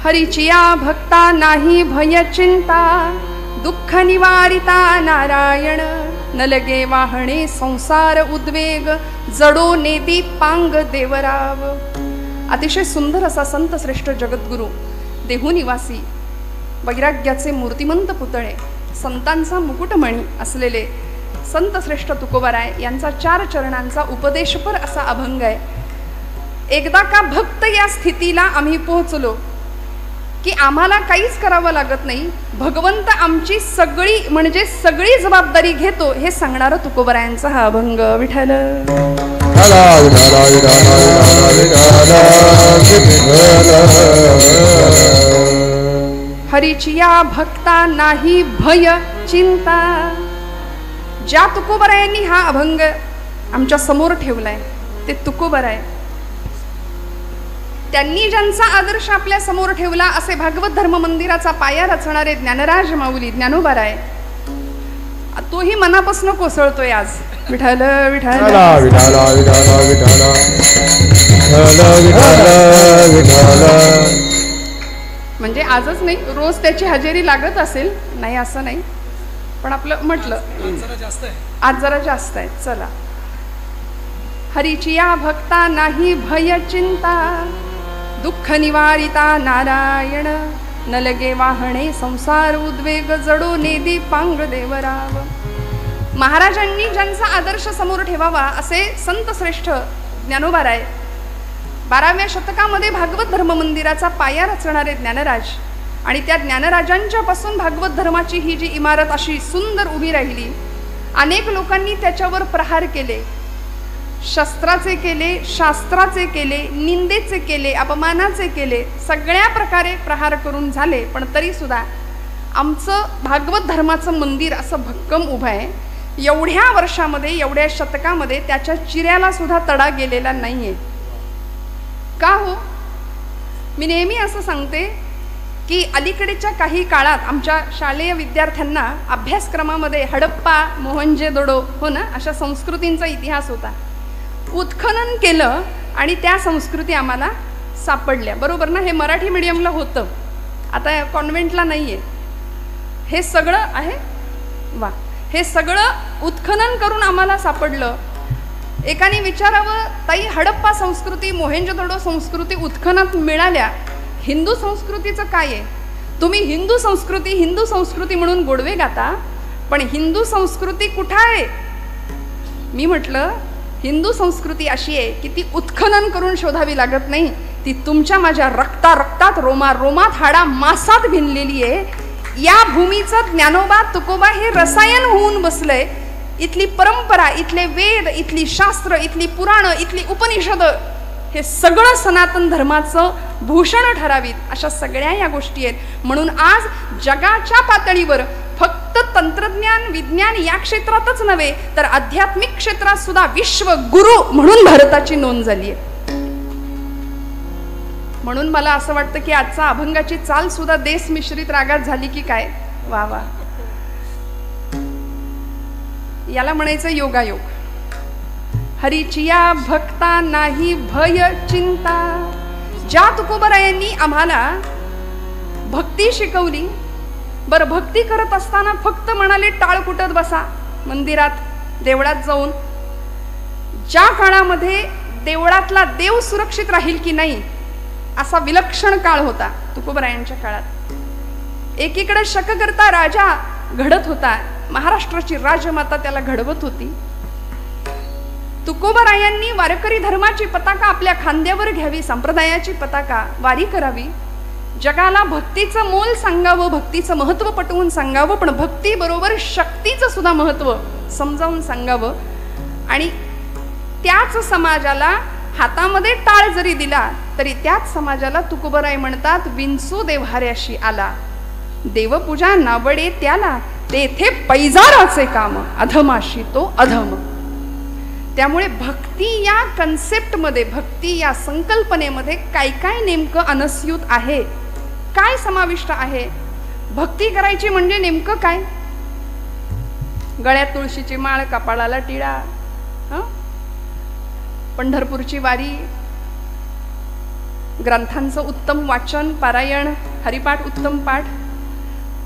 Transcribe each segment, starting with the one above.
हरीचिया भक्ता नाही भय चिंता, दुःख निवारिता नारायण, न लगे वाहणे संसार उद्वेग, जडो नेती पांग देवराव. अतिशय सुंदर असा संत श्रेष्ठ जगद्गुरु, देहू निवासी, वैराग्याचे मूर्तिमंत पुतळे, संतांचा मुकुटमणी असलेले संत श्रेष्ठ तुकोबाराय यांचा 4 चरणांचा उपदेशपर असा अभंग आहे. एकदा का भक्त या स्थितीला आम्ही पोहोचलो की आम्हाला काहीच करावं लागत नाही, भगवंत आमची सगळी म्हणजे सगळी जबाबदारी घेतो, हे सांगणारा तुकोबारायांचा हा अभंग. विठ्ठल हरीचिया भक्ता नाही भय चिंता. ज्या तुकोबारायांनी हा अभंग आमच्या समोर ठेवलाय ते तुकोबाराय. त्यांनी ज्यांचा आदर्श आपल्या समोर ठेवला असे भागवत धर्म मंदिराचा पाया रचणारे ज्ञानराज माऊली ज्ञानोबाराय, तोही मनापासून कोसळतोय आज. विठ्ठल विठ्ठल म्हणजे आजच नाही, रोज त्याची हजेरी लागत असेल, नाही असं नाही, पण आपलं म्हटलं आज जरा जास्त आहे. चला. हरीचिया भक्ता नाही भय चिंता, दुःख निवारिता नारायण, न लगे वाहणे संसार उद्वेग, जडो नेदी पांग देवराव. महाराजांनी ज्यांचा आदर्श समोर ठेवावा असे संत श्रेष्ठ ज्ञानोबाराय, 12व्या शतकामध्ये भागवत धर्म मंदिराचा पाया रचणारे ज्ञानराज, आणि त्या ज्ञानराजांच्या पासून भागवत धर्माची ही जी इमारत अशी सुंदर उभी राहिली. अनेक लोकांनी त्याच्यावर प्रहार केले, शस्त्राचे केले, शास्त्राचे केले, निंदेचे केले, अपमानाचे केले, सगळ्या प्रकारे प्रहार करून झाले, पण तरी सुद्धा आमचं भागवत धर्माचं मंदिर असं भक्कम उभं आहे. एवढ्या वर्षामध्ये, एवढ्या शतकामध्ये त्याच्या चिऱ्याला सुद्धा तडा गेलेला नाहीये. का हो? मी नेहमी असं सांगते की अलीकडेच्या काही काळात आमच्या शालेय विद्यार्थ्यांना अभ्यासक्रमामध्ये हडप्पा, मोहनजोदडो, हो ना, अशा संस्कृतींचा इतिहास होता. उत्खनन केलं आणि त्या संस्कृती आम्हाला सापडल्या, बरोबर ना? हे मराठी मीडियमला होतं, आता कॉन्व्हेंटला नाही आहे. हे सगळं आहे, वा, हे सगळं उत्खनन करून आम्हाला सापडलं. एकाने विचारावं, ताई हडप्पा संस्कृती, मोहेंजोदडो संस्कृती उत्खनात मिळाल्या, हिंदू संस्कृतीचं काय आहे? तुम्ही हिंदू संस्कृती म्हणून गोडवे गाता, पण हिंदू संस्कृती कुठं आहे? मी म्हटलं, हिंदू संस्कृती अशी आहे की ती उत्खनन करून शोधावी लागत नाही, ती तुमच्या माझ्या रक्तात रोमात हाडा मासात भिनलेली आहे. या भूमीचं ज्ञानोबा तुकोबा हे रसायन होऊन बसलंय. इथली परंपरा, इथले वेद, इथली शास्त्र, इथली पुराणं, इथली उपनिषद, हे सगळं सनातन धर्माचं भूषण ठरावीत, अशा सगळ्या या गोष्टी आहेत. म्हणून आज जगाच्या पातळीवर फक्त तंत्रज्ञान, विज्ञान या क्षेत्रातच नव्हे तर आध्यात्मिक क्षेत्रात सुद्धा विश्वगुरु म्हणून भारताची नोंद झाली आहे. म्हणून मला असं वाटतं की आजचा अभंगाची चाल सुद्धा देश मिश्रित रागात झाली की काय. वा वा, याला म्हणायचं योगायोग. हरीचिया भक्ता नाही भय चिंता. ज्या तुकोबारायांनी आम्हाला भक्ती शिकवली, बरं भक्ती करत असताना फक्त म्हणाले टाळ कुटत बसा मंदिरात, देवळात जाऊन. ज्या काळामध्ये देवळातला देव सुरक्षित राहील की नाही असा विलक्षण काळ होता तुकोबारायांच्या काळात. एकीकडे शककर्ता राजा घडत होता, महाराष्ट्राची राजमाता त्याला घडवत होती. तुकोबारायांनी वारकरी धर्माची पताका आपल्या खांद्यावर घ्यावी, संप्रदायाची पताका वारी करावी, जगाला भक्तीचं मोल सांगावं, भक्तीचं महत्त्व पटवून सांगावं, पण भक्ती बरोबर शक्तीचं सुद्धा महत्त्व समजावून सांगावं. आणि त्याच समाजाला हातामध्ये टाळ जरी दिला तरी त्याच समाजाला तुकोबाराय म्हणतात, विंचू देव्हाऱ्याशी आला, देवपूजा नावडे त्याला, तेथे पैजाराचे काम, अधमाशी तो अधम. त्यामुळे भक्ती या कन्सेप्टमध्ये, भक्ती या संकल्पनेमध्ये काय काय नेमकं अनस्यूत आहे, काय समाविष्ट आहे? भक्ती करायची म्हणजे नेमकं काय? गळ्यात तुळशीची माळ, कपाळाला टिळा, पंढरपूरची वारी, ग्रंथांचं उत्तम वाचन, पारायण, हरिपाठ, उत्तम पाठ,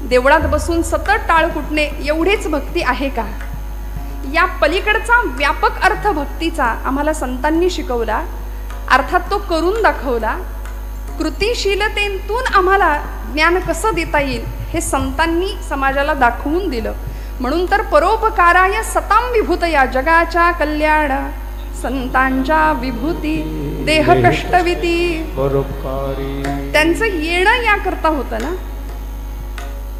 देवळात बसून सतत टाळ कुटणे एवढीच भक्ती आहे का? या पलीकडचा व्यापक अर्थ भक्तीचा आम्हाला संतांनी शिकवला, अर्थात तो करून दाखवला. कृतिशीलतेतून आम्हाला ज्ञान कसं देता येईल हे संतांनी समाजाला दाखवून दिलं. म्हणून तर परोपकाराय सताम विभूतया, जगाच्या कल्याण संतांच्या विभूती देह कष्टविती. त्यांचं येणं याकरता होतं ना,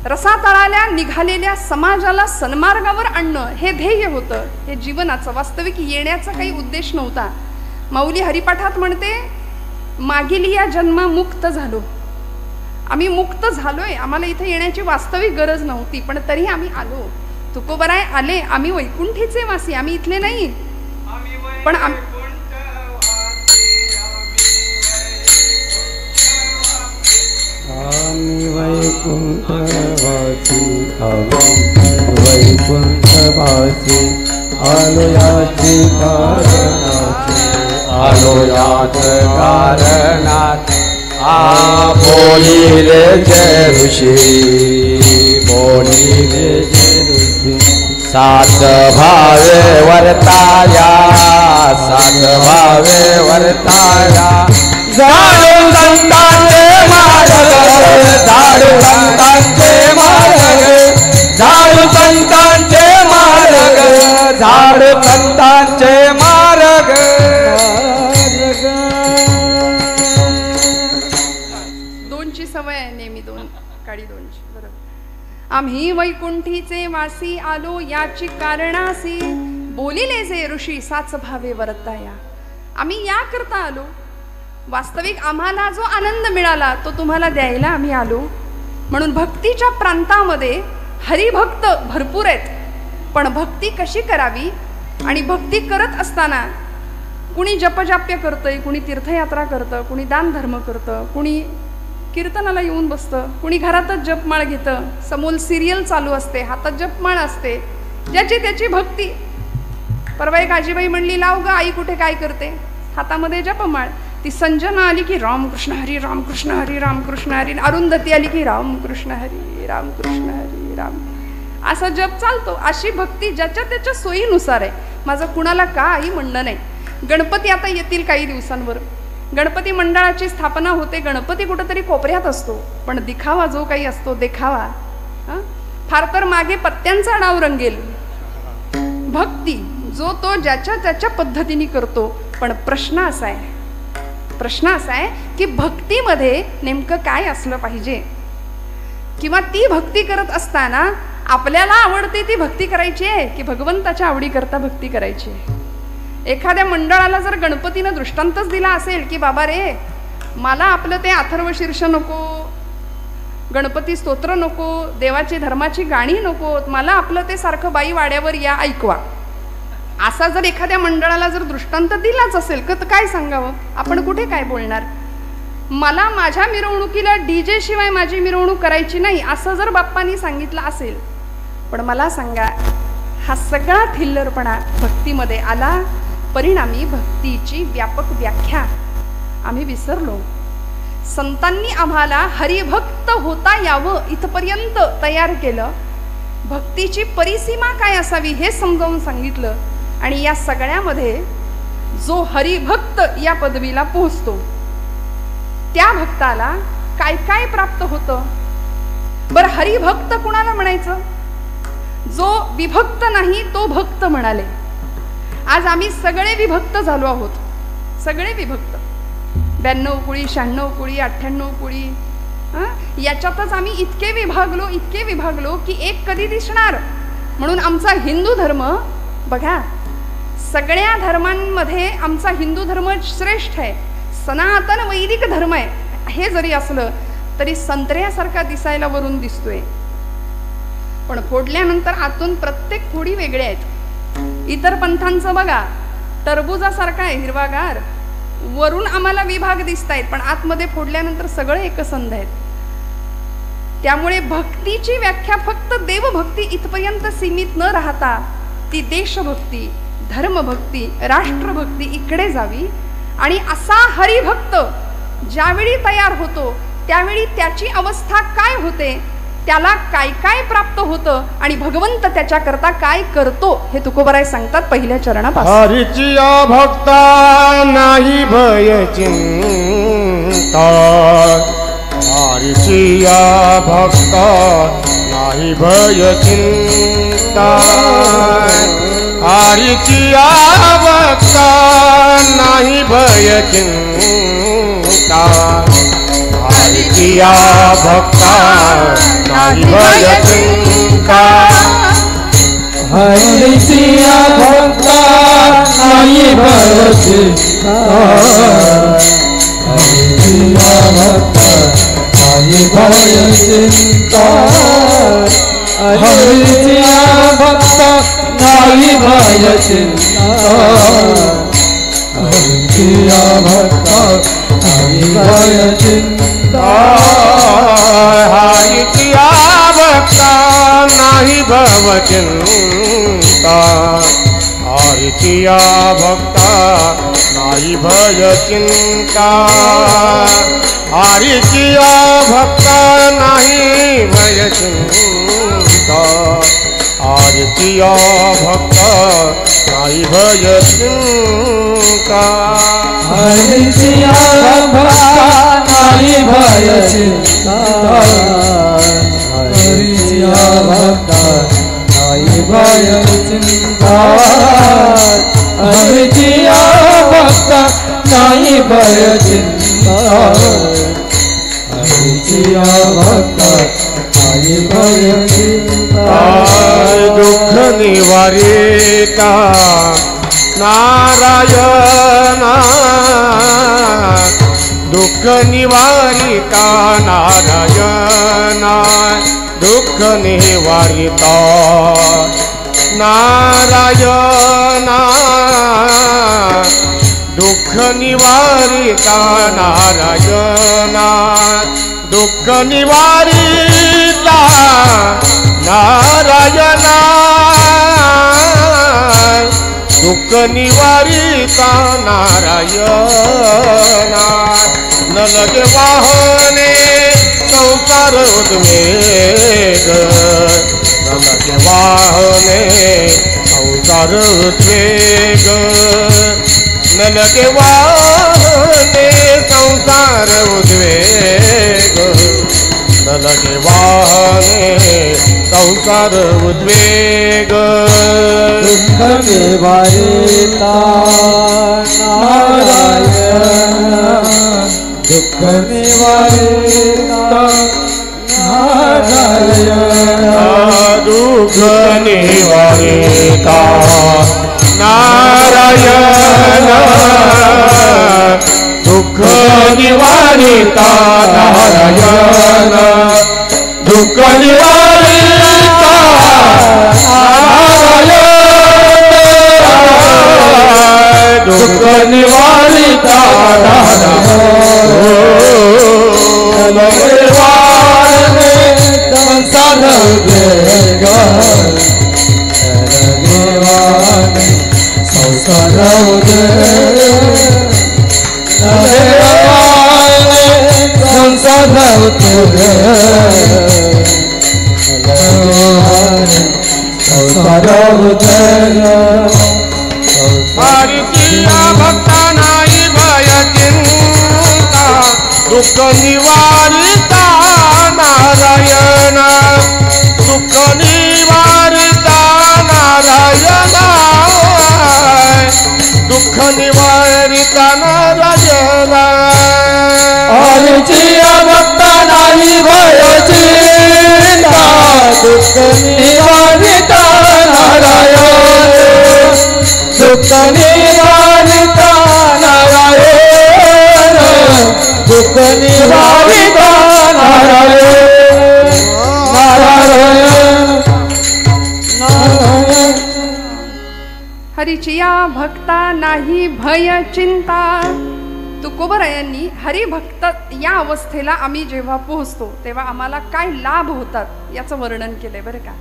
रसातळाला निघालेल्या समाजाला सन्मार्गावर आणणं हे ध्येय होतं, हे जीवनाचं. वास्तविक येण्याचा काही उद्देश नव्हता. माऊली हरिपाठात म्हणते, मागील या जन्मा मुक्त झालो. आम्ही मुक्त झालोय, आम्हाला इथे येण्याची वास्तविक गरज नव्हती, पण तरी आम्ही आलो. तुकोबराय आले, आम्ही वैकुंठीचे वासी, आम्ही इथले नाही. पण आम्ही वैकुंठवासी, वैकुंठवासी, आलो याची कारणाची, आलो याच कारणात. बोलिले जय ऋषी, बोलिले जय ऋषी. सात भावे वर्ताया, सात भावे वर्ताया. जाणून संतांचे मार्ग, जाणून संतांचे मार्ग, जाणून संतांचे मार्ग, जाणून संतांचे मार्ग. दोनची सवय आहे नेहमी, दोन काडी दोनची. बरोबर. आम्ही वैकुंठीचे वासी, आलो याची कारणासी, बोलिले जे ऋषी साच भावे वर्ताया. आम्ही या करता आलो. वास्तविक आम्हाला जो आनंद मिळाला तो तुम्हाला द्यायला आम्ही आलो. म्हणून भक्तीच्या प्रांतामध्ये हरिभक्त भरपूर आहेत, पण भक्ती कशी करावी, आणि भक्ती करत असताना कुणी जपजाप्य करतंय, कुणी तीर्थयात्रा करतं, कुणी दानधर्म करतं, कुणी कीर्तनाला येऊन बसतं, कुणी घरातच जपमाळ घेतं, समोर सिरियल चालू असते, हातात जपमाळ असते, ज्याची त्याची भक्ती. परवा एक आजीबाई म्हणली, लाव ग आई कुठे काय करते, हातामध्ये जपमाळ. ती संजना आली की रामकृष्ण हरी, रामकृष्ण हरी, रामकृष्ण हरी. अरुंधती आली की रामकृष्ण हरी, रामकृष्ण हरी, राम. असा जप चालतो. अशी भक्ती ज्याच्या त्याच्या सोयीनुसार आहे. माझं कुणाला काही म्हणणं नाही. गणपती आता येतील काही दिवसांवर, गणपती मंडळाची स्थापना होते. गणपती कुठेतरी कोपऱ्यात असतो, पण दिखावा जो काही असतो, देखावा फार तर मागे पत्त्यांचा डाव रंगेल. भक्ती जो तो ज्याच्या त्याच्या पद्धतीने करतो. पण प्रश्न असा आहे की भक्तीमध्ये नेमकं काय असलं पाहिजे, किंवा ती भक्ती करत असताना आपल्याला आवडते ती भक्ती करायची आहे की भगवंताच्या आवडी करता भक्ती करायची आहे. एखाद्या मंडळाला जर गणपतीनं दृष्टांतच दिला असेल की बाबा रे, मला आपलं ते अथर्व शीर्ष नको, गणपती स्तोत्र नको, देवाची धर्माची गाणी नको, मला आपलं ते सारखं बाई वाड्यावर या ऐकवा, असा जर एखाद्या मंडळाला जर दृष्टांत दिलाच असेल तर काय सांगावं आपण, कुठे काय बोलणार. मला माझ्या मिरवणुकीला डीजे शिवाय माझी मिरवणूक करायची नाही असं जर बाप्पांनी सांगितलं असेल, पण मला सांगा, हा सगळा थिल्लरपणा भक्तीमध्ये आला. परिणामी भक्तीची व्यापक व्याख्या आम्ही विसरलो. संतांनी आम्हाला हरिभक्त होता यावं इथपर्यंत तयार केलं. भक्तीची परिसीमा काय असावी हे समजावून सांगितलं. आणि या सगळ्यामध्ये जो हरिभक्त या पदवीला पोहोचतो त्या भक्ताला काय काय प्राप्त होतं. बरं, हरिभक्त कुणाला म्हणायचं? जो विभक्त नाही तो भक्त म्हणाले. आज आम्ही सगळे विभक्त झालो आहोत, सगळे विभक्त. 92 कुळी, 96 कुळी, 98 कुळी, याच्यातच आम्ही इतके विभागलो की एक कधी दिसणार. म्हणून आमचा हिंदू धर्म बघा, सगळ्या धर्मांमध्ये आमचा हिंदू धर्म श्रेष्ठ आहे, सनातन वैदिक धर्म आहे. हे जरी असलं तरी संत्र्यासारखा दिसायला वरून दिसतोय, पण फोडल्यानंतर आतून प्रत्येक फोडी वेगळ्या आहेत. इतर पंथांचं बघा, टरबुजासारखा आहे हिरवागार, वरून आम्हाला विभाग दिसतायत, पण आतमध्ये फोडल्यानंतर सगळे एकसंध आहेत. त्यामुळे भक्तीची व्याख्या फक्त देवभक्ती इथपर्यंत सीमित न राहता ती देशभक्ती, धर्मभक्ती, राष्ट्रभक्ती इकडे जावी. आणि असा हरिभक्त ज्यावेळी तयार होतो त्यावेळी त्याची अवस्था काय होते, त्याला काय काय प्राप्त होतं आणि भगवंत त्याच्याकरता काय करतो हे तुकोबराय सांगतात पहिल्या चरणापासून. हरीचिया भक्ता नाही भय चिंता, हरीचिया भक्ता नाही भय चिंता, हरीचिया भक्ता नाही भय चिंता, हरीचिया भक्ता नाही भय चिंता, हरीचिया भक्ता नाही भय चिंता, हरीचिया भक्ता नाही भय चिंता, हरीचिया भक्ता नाही भय चिंता, हरीचिया भक्ता नाही भय चिंता, हरीचिया भक्ता नाही भव चिंता, हरीचिया भक्ता नाही भय चिंता, हरीचिया भक्ता नाही भय चिंता, हरीचिया भक्ता नाही भय चिंता, हरीचिया भक्ता नाही भय चिंता, हरीचिया भक्ता नाही भय चिंता, हरीचिया भक्ता नाही भय चिंता, हरीचिया भक्ता नाही भय चिंता, दुःख निवारिता नारायणा, दुःख निवारिता नारायणा, दुःख निवारिता नारायणा, दुःख निवारिता नारायणा, दुःख निवारिता नारायणा, दुःख निवारिता नारायणा, न लगे वाहने संसार उद्वेग, न लगे वाहने संसार उद्वेग, न लगे वाहने संसार उद्वेग, न लगे वाहने संसार उद्वेग, दुःख निवारिता नारायण, दुःख निवारिता नारायण, दुःख निवारिता नारायण, दुःख निवारिता नारायण, दुःख निवारिता नारायण, दुःख निवारिता संसार उद्वेग, संसार उद्वेग, संसार उद्वेग, संसार उद्वेग, हरीचिया भक्ता नाही भय चिंता, दुःख निवारिता नारायण, दुःख निवारिता नारायण, दुःख निवारिता नारायण, हरीचिया भक्ता नाही भय चिंता, दुःख निवारिता नारायण, दुःख निवारिता नारायण, दुःख निवारिता नारायण, नारायण, नारायण. हरीचिया भक्ता नाही भय चिंता. तुकोबरायांनी हरिभक्त या अवस्थेला आम्ही जेव्हा पोहोचतो तेव्हा आम्हाला काय लाभ होतात याचं वर्णन केलंय बरं का.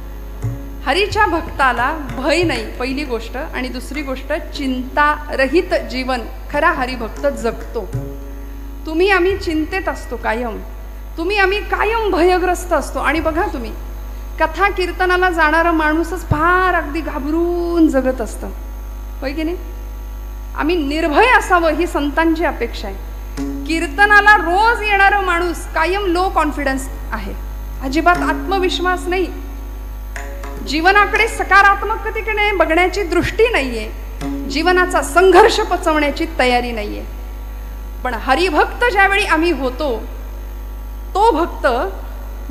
हरीच्या भक्ताला भय नाही पहिली गोष्ट, आणि दुसरी गोष्ट चिंता रहित जीवन खरा हरिभक्त जगतो. तुम्ही आम्ही चिंतेत असतो कायम, तुम्ही आम्ही कायम भयग्रस्त असतो. आणि बघा तुम्ही, कथा कीर्तनाला जाणारा माणूसच फार अगदी घाबरून जगत असतं, होय की नाही? आम्ही निर्भय असावं ही संतांची अपेक्षा आहे. कीर्तनाला रोज येणारा माणूस कायम लो कॉन्फिडन्स आहे, अजिबात आत्मविश्वास नाही, जीवनाकडे सकारात्मकतेने बघण्याची दृष्टी नाहीये, जीवनाचा संघर्ष पचवण्याची तयारी नाहीये. पण हरिभक्त ज्यावेळी आम्ही होतो, तो भक्त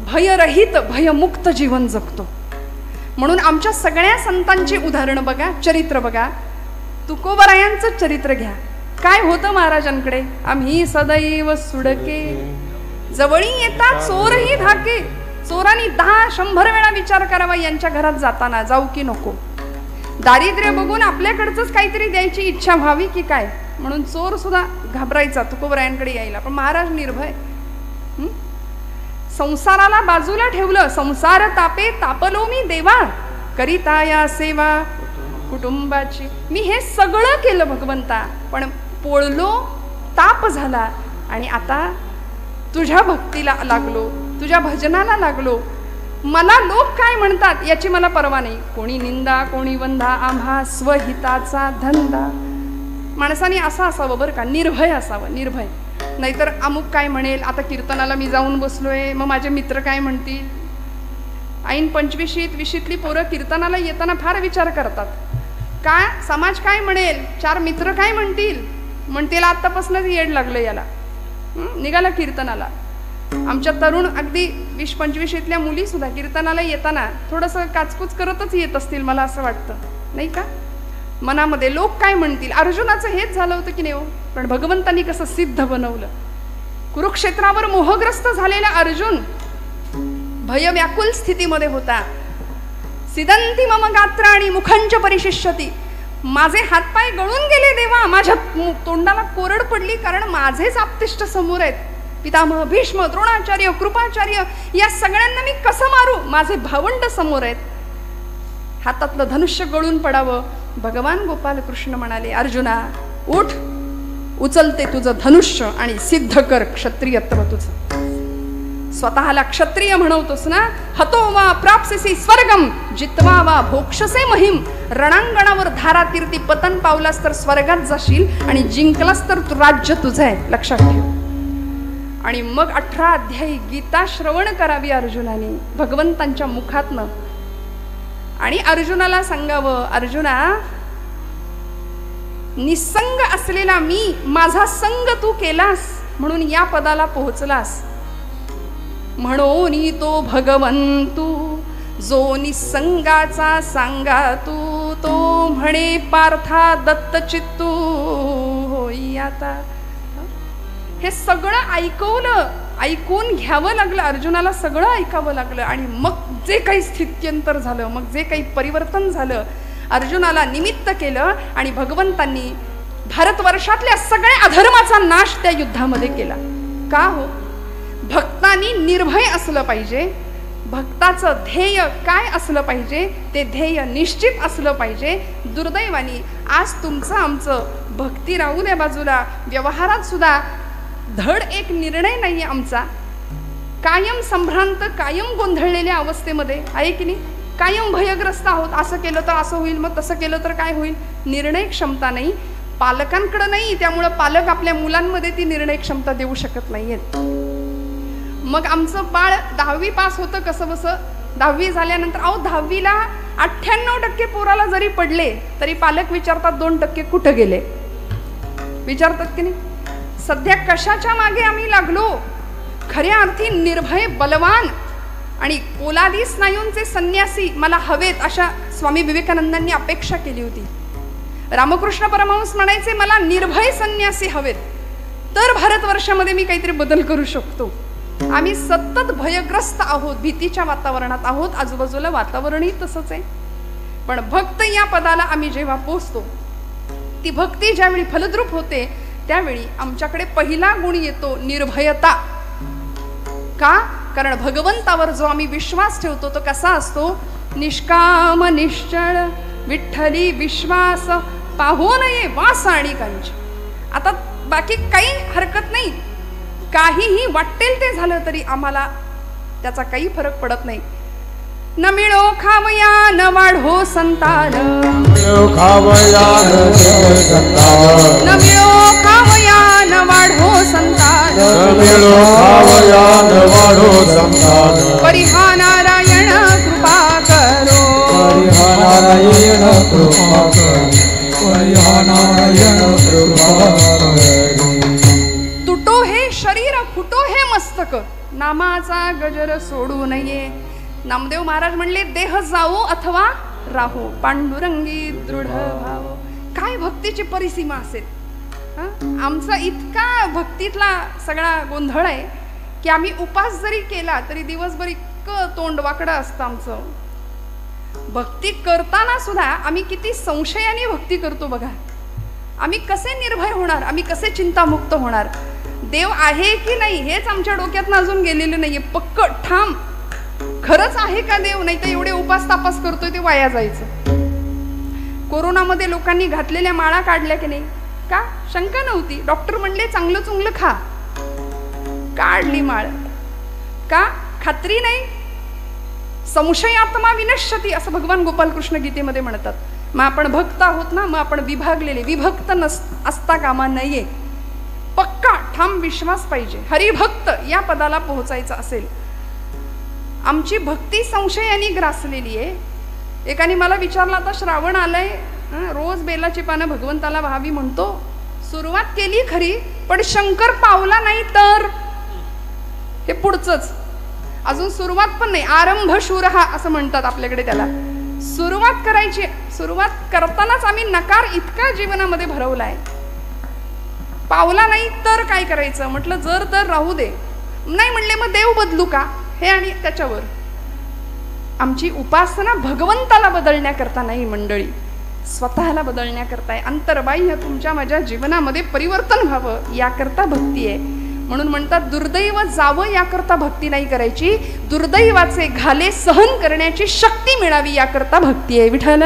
भयरहित भयमुक्त जीवन जगतो. म्हणून आमच्या सगळ्या संतांची उदाहरणं बघा, चरित्र बघा. तुकोबरायांचं चरित्र घ्या. काय होतं महाराजांकडे? आम्ही सदैव सुडके, जवळी येता चोरही धाके. चोरांनी 10-100 वेळा विचार करावा यांच्या घरात जाताना जाऊ की नको. दारिद्र्य बघून आपल्याकडचंच काहीतरी द्यायची इच्छा व्हावी की काय, म्हणून चोर सुद्धा घाबरायचा तुकोबरायांकडे यायला. पण महाराज निर्भय. संसाराला बाजूला ठेवलं. संसार तापे तापलो मी देवा, करिता या सेवा कुटुंबाची. मी हे सगळं केलं भगवंता, पण पोळलो, ताप झाला, आणि आता तुझ्या भक्तीला लागलो, तुझ्या भजनाला लागलो. मला लोक काय म्हणतात याची मला पर्वा नाही. कोणी निंदा कोणी वंदा, आम्हा स्वहिताचा धंदा. माणसाने असं असावं बरं का, निर्भय असावं, निर्भय. नाहीतर अमुक काय म्हणेल, आता कीर्तनाला मी जाऊन बसलोय, मग माझे मित्र काय म्हणतील. ऐन 25शीत 20शीतली पोरं कीर्तनाला येताना फार विचार करतात. काय समाज काय म्हणेल, 4 मित्र काय म्हणतील आत्तापासूनच येड लागलं याला, निघाला कीर्तनाला. आमच्या तरुण अगदी 20-25शीतल्या मुली सुद्धा कीर्तनाला येताना थोडंसं काचकूच करतच येत असतील, मला असं वाटतं, नाही का? मनामध्ये लोक काय म्हणतील. अर्जुनाचं हेच झालं होतं की नाही हो? पण भगवंतांनी कसं सिद्ध बनवलं. कुरुक्षेत्रावर मोहग्रस्त झालेला अर्जुन भयव्याकुल स्थितीमध्ये होता. सिदंती मम गात्राणी मुखंच परिशिष्यती. माझे हातपाय गळून गेले देवा, माझ्या तोंडाला कोरड पडली, कारण माझेच आप्तिष्ट समोर आहेत. पितामह भीष्म, द्रोणाचार्य, कृपाचार्य, या सगळ्यांना मी कसं मारू, माझे भावंड समोर आहेत. हातातलं धनुष्य गळून पडावं. भगवान गोपाल कृष्ण म्हणाले, अर्जुना उठ, उचलते तुझं धनुष्य आणि सिद्ध कर क्षत्रियत्व तुझं. स्वतःला क्षत्रिय म्हणवतोस ना. हतो वा प्राप्स्यसि स्वर्गम, जित्वा वा भोक्षसे महिम. रणांगणावर धारातीर्थी पतन पावलास तर स्वर्गात जाशील, आणि जिंकलास तर राज्य तुझं आहे, लक्षात ठेव. आणि मग 18 अध्यायी गीता श्रवण करावी अर्जुनाने भगवंतांच्या मुखातनं. आणि अर्जुनाला सांगावं, अर्जुना निसंग असलेला मी, माझा संग तू केलास म्हणून या पदाला पोहोचलास. म्हणून तो भगवंतू जो निसंगाचा सांगा तू, तो म्हणे पार्था दत्त चित्तू होई आता. हे सगळं ऐकून घ्यावं लागलं अर्जुनाला, सगळं ऐकावं लागलं. आणि मग जे काही स्थित्यंतर झालं, मग जे काही परिवर्तन झालं, अर्जुनाला निमित्त केलं. आणि भगवंतांनी भारतवर्षातल्या सगळ्या अधर्माचा नाश त्या युद्धामध्ये केला. का हो? भक्तांनी निर्भय असलं पाहिजे. भक्ताचं ध्येय काय असलं पाहिजे, ते ध्येय निश्चित असलं पाहिजे. दुर्दैवानी आज तुमचं आमचं भक्ती राहू द्या बाजूला, व्यवहारात सुद्धा धड एक निर्णय नाही आमचा. कायम संभ्रांत, कायम गोंधळलेल्या अवस्थेमध्ये आहे की नाही. कायम भयग्रस्त आहोत. असं केलं तर असं होईल, मग तसं केलं तर काय होईल. निर्णय क्षमता नाही, पालकांकडे नाही. त्यामुळं पालक आपल्या मुलांमध्ये ती निर्णय क्षमता देऊ शकत नाहीयेत. मग आमचं बाळ 10वी पास होतं कसं बसं. 10वी झाल्यानंतर 10वीला 98% पोराला जरी पडले तरी पालक विचारतात 2% कुठं गेले, विचारतात की नाही. सध्या कशाच्या मागे आम्ही लागलो. खऱ्या अर्थी निर्भय, बलवान आणि पोलादी स्नायूंचे संन्यासी मला हवेत, अशा स्वामी विवेकानंदांनी अपेक्षा केली होती. रामकृष्ण परमहंस म्हणायचे, मला निर्भय संन्यासी हवेत, तर भारतवर्षामध्ये मी काहीतरी बदल करू शकतो. आम्ही सतत भयग्रस्त आहोत, भीतीच्या वातावरणात आहोत. आजूबाजूला वातावरणही तसंच आहे. पण भक्त या पदाला आम्ही जेव्हा पोचतो, ती भक्ती ज्यावेळी फलद्रूप होते, त्यावेळी आमच्याकडे पहिला गुण येतो निर्भयता. का? कारण भगवंतावर जो आम्ही विश्वास ठेवतो तो कसा असतो. निष्काम निश्चळ विठ्ठली विश्वास पाहो नये वास आणि कांची. आता बाकी काही हरकत नाही, काहीही वाटेल ते झालं तरी आम्हाला त्याचा काही फरक पडत नाही. न मिळो खावया न वाढो संतान, न मिळो खावया न वाढो संतान, परिहा नारायण कृपा करो, तुटो हे शरीर फुटो हे मस्तक, नामाचा गजर सोडू नये. नामदेव महाराज म्हणले देह जावो अथवा राहो, पांडुरंगी दृढ भाव. काय भक्तीची परिसीमा असेल. आमचा इतका भक्तीतला सगळा गोंधळ आहे की आम्ही उपास जरी केला तरी दिवसभर इतकं तोंड वाकडं असतं आमचं. भक्ती करताना सुद्धा आम्ही किती संशयाने भक्ती करतो बघा. आम्ही कसे निर्भय होणार, आम्ही कसे चिंतामुक्त होणार. देव आहे की नाही हेच आमच्या डोक्यातनं अजून गेलेलं नाहीये. पक्क ठाम खरंच आहे का देव, नाही तर एवढे उपास तापास करतोय ते वाया जायचं. कोरोनामध्ये लोकांनी घातलेल्या माळा काढल्या की नाही, का शंका नव्हती. डॉक्टर म्हणले चांगलं चुंगलं खा, काढली माळ. का खात्री नाही. संशयात्मा विनश्यती असं भगवान गोपालकृष्ण गीतेमध्ये म्हणतात. मग आपण भक्त आहोत ना, मग आपण विभागलेले विभक्त असता कामा नये. पक्का ठाम विश्वास पाहिजे. हरिभक्त या पदाला पोहोचायचं असेल. आमची भक्ती संशयाने ग्रासलेली आहे. एकाने मला विचारलं, आता श्रावण आलंय, रोज बेलाची पानं भगवंताला व्हावी म्हणतो, सुरुवात केली खरी पण शंकर पावला नाही तर. हे पुढचंच अजून सुरुवात पण नाही. आरंभ शूरहा असं म्हणतात आपल्याकडे त्याला. सुरुवात करायची. सुरुवात करतानाच आम्ही नकार इतका जीवनामध्ये भरवलाय. पावला नाही तर काय करायचं म्हटलं, जर तर राहू दे. नाही म्हणले मग देव बदलू का, हे आणि त्याच्यावर. आमची उपासना भगवंताला बदलण्याकरता नाही मंडळी, स्वतःला बदलण्याकरता. अंतर्बाह्य तुमच्या माझ्या जीवनामध्ये परिवर्तन व्हावं याकरता भक्ती आहे. म्हणून म्हणतात दुर्दैव जावं याकरता भक्ती नाही करायची, दुर्दैवाचे घाले सहन करण्याची शक्ती मिळावी याकरता भक्ती आहे. विठ्ठल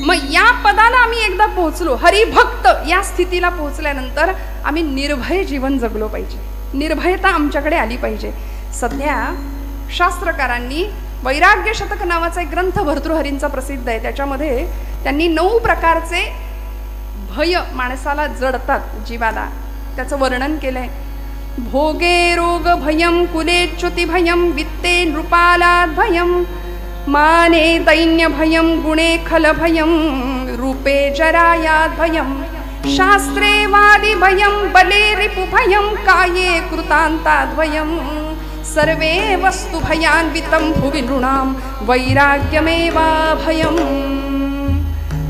मग या पदाला आम्ही एकदा पोहोचलो, हरिभक्त या स्थितीला पोहोचल्यानंतर आम्ही निर्भय जीवन जगलो पाहिजे. निर्भयता आमच्याकडे आली पाहिजे. सध्या शास्त्रकारांनी वैराग्य शतक नावाचा एक ग्रंथ भर्तृहरींचा प्रसिद्ध आहे. त्याच्यामध्ये त्यांनी 9 प्रकारचे भय माणसाला जडतात जीवाला, त्याचं वर्णन केलंय. भोगे रोग भयम, कुलेच्युती भयम, वित्ते नृपालाद भयम, माने दैन्य भयम, गुणे खल भयम, रूपे जरायाद भयम, शास्त्रे वादी भयम, बले रिपु भयम, काये कृतांताद भयम, सर्वे वस्तु भयान्वितम भुवि नृणाम वैराग्यमेवा भयम.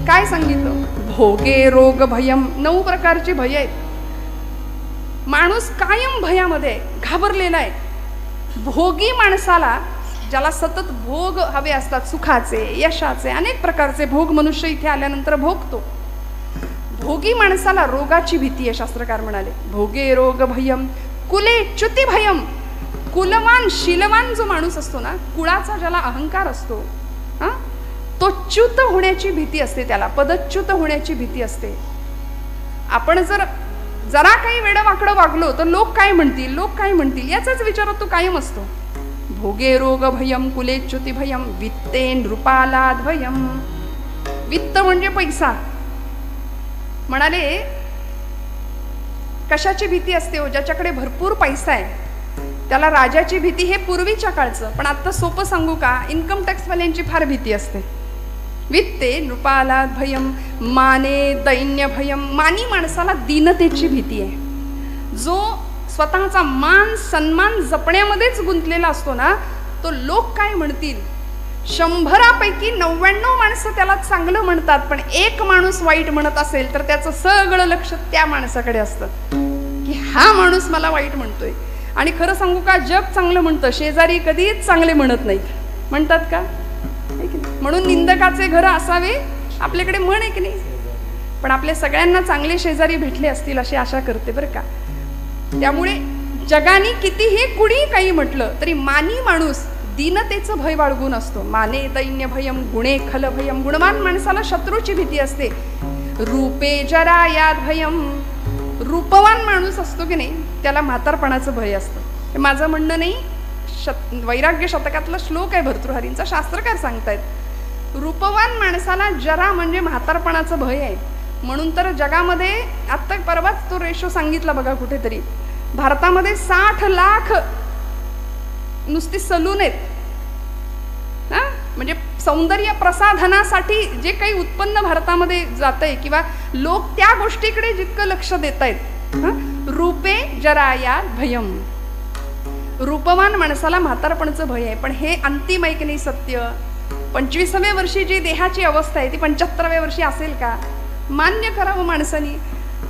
काय सांगितलं? भोगे रोग भयम. 9 प्रकारची भय आहेत. माणूस कायम भयामध्ये घाबरलेला आहे. भोगी माणसाला, ज्याला सतत भोग हवे असतात, सुखाचे यशाचे अनेक प्रकारचे भोग मनुष्य इथे आल्यानंतर भोगतो. भोगी माणसाला रोगाची भीती आहे. शास्त्रकार म्हणाले भोगे रोग भयम, कुले च्युती भयम. कुलवान शीलवान जो माणूस असतो ना, कुळाचा ज्याला अहंकार असतो, तो च्युत होण्याची भीती असते, त्याला पदच्युत होण्याची भीती असते. आपण जरा काही वेडवाकडं वागलो तर लोक काय म्हणतील, लोक काय म्हणतील याचाच विचारात तो कायम असतो. भोगे रोग भयम, कुलेच्युती भयम, वित्ते नृपालाद भयम. वित्त म्हणजे पैसा. म्हणाले कशाची भीती असते हो? ज्याच्याकडे भरपूर पैसा आहे त्याला राजाची भीती. हे पूर्वीच्या काळचं, पण आता सोपं सांगू का, इन्कम टॅक्स वाल्यांची फार भीती असते. वित्ते नृपालाद भयम, माने दैन्य भयम. मानी माणसाला दीनतेची भीती आहे. जो स्वतःचा मान सन्मान जपण्यामध्येच गुंतलेला असतो ना, तो लोक काय म्हणतील. 100पैकी 99 माणसं त्याला चांगलं म्हणतात, पण एक माणूस वाईट म्हणत असेल तर त्याचं सगळं लक्ष त्या माणसाकडे असतं की हा माणूस मला वाईट म्हणतोय. आणि खरं सांगू का, जग चांगलं म्हणतं, शेजारी कधीच चांगले म्हणत नाहीत. म्हणतात का? म्हणून निंदकाचे घर असावे आपल्याकडे म्हण आहे की नाही. पण आपल्या सगळ्यांना चांगले शेजारी भेटले असतील अशी आशा करते बरं का. त्यामुळे जगाने कितीही कुणी काही म्हटलं तरी मानी माणूस दीनतेचं भय बाळगून असतो. माने दैन्य भयम गुणे खल भयम. गुणवान माणसाला शत्रूची भीती असते. रूपे जरा याद भयम. रूपवान माणूस असतो की नाही त्याला म्हातारपणाचं भय असतं. हे माझं म्हणणं नाही, वैराग्य शतकातला श्लोक आहे भर्तृहरींचा, शास्त्रकार सांगतायत. रूपवान माणसाला जरा म्हणजे म्हातारपणाचं भय आहे. म्हणून तर जगामध्ये आत्ता परवाच तो रेशो सांगितला बघा कुठेतरी, भारतामध्ये 60 लाख नुसती सलून आहेत. म्हणजे सौंदर्य प्रसाधनासाठी जे काही उत्पन्न भारतामध्ये जात आहे किंवा लोक त्या गोष्टीकडे जितकं लक्ष देत आहेत. रूपे जराया भयम. रूपवान माणसाला म्हातारपणाचं भय आहे. पण हे अंतिम आहे की नाही सत्य. 25व्या वर्षी जी देहाची अवस्था आहे ती 75व्या वर्षी असेल का? मान्य करावं माणसानी.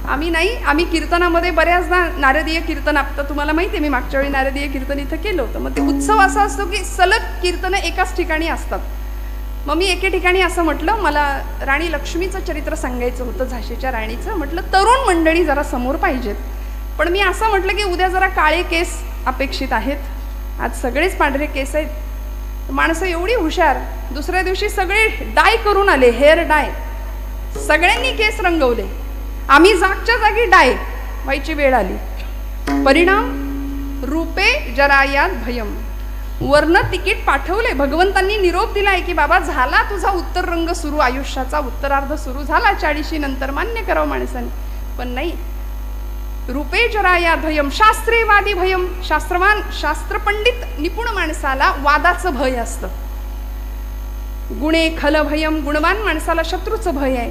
आम्ही कीर्तनामध्ये बऱ्याचदा नारदीय कीर्तन, आता तुम्हाला माहिती आहे मी मागच्या वेळी नारदीय कीर्तन इथं केलं होतं. मग ते उत्सव असा असतो की सलग कीर्तनं एकाच ठिकाणी असतात. मग मी एके ठिकाणी असं म्हटलं, मला राणी लक्ष्मीचं चरित्र सांगायचं होतं, झाशीच्या राणीचं. म्हटलं तरुण मंडळी जरा समोर पाहिजेत. पण मी असं म्हटलं की उद्या जरा काळे केस अपेक्षित आहेत, आज सगळेच पांढरे केस आहेत. माणसं एवढी हुशार, दुसऱ्या दिवशी सगळे डाय करून आले, हेअर डाय. सगळ्यांनी केस रंगवले. आम्ही जागच्या जागी डाय व्हायची वेळ आली. परिणाम रूपे जरायात भयम. वर्ण तिकीट पाठवले, भगवंतांनी निरोप दिलाय की बाबा झाला तुझा उत्तर रंग सुरू, आयुष्याचा उत्तरार्ध सुरू झाला 40 नंतर. मान्य करावं माणसाने. पण नाही, रूपे जरायात भयम. शास्त्रेवादी भयम. शास्त्रवान शास्त्रपंडित निपुण माणसाला वादाचं भय असतं. गुणे खल भयम. गुणवान माणसाला शत्रूचं भय आहे.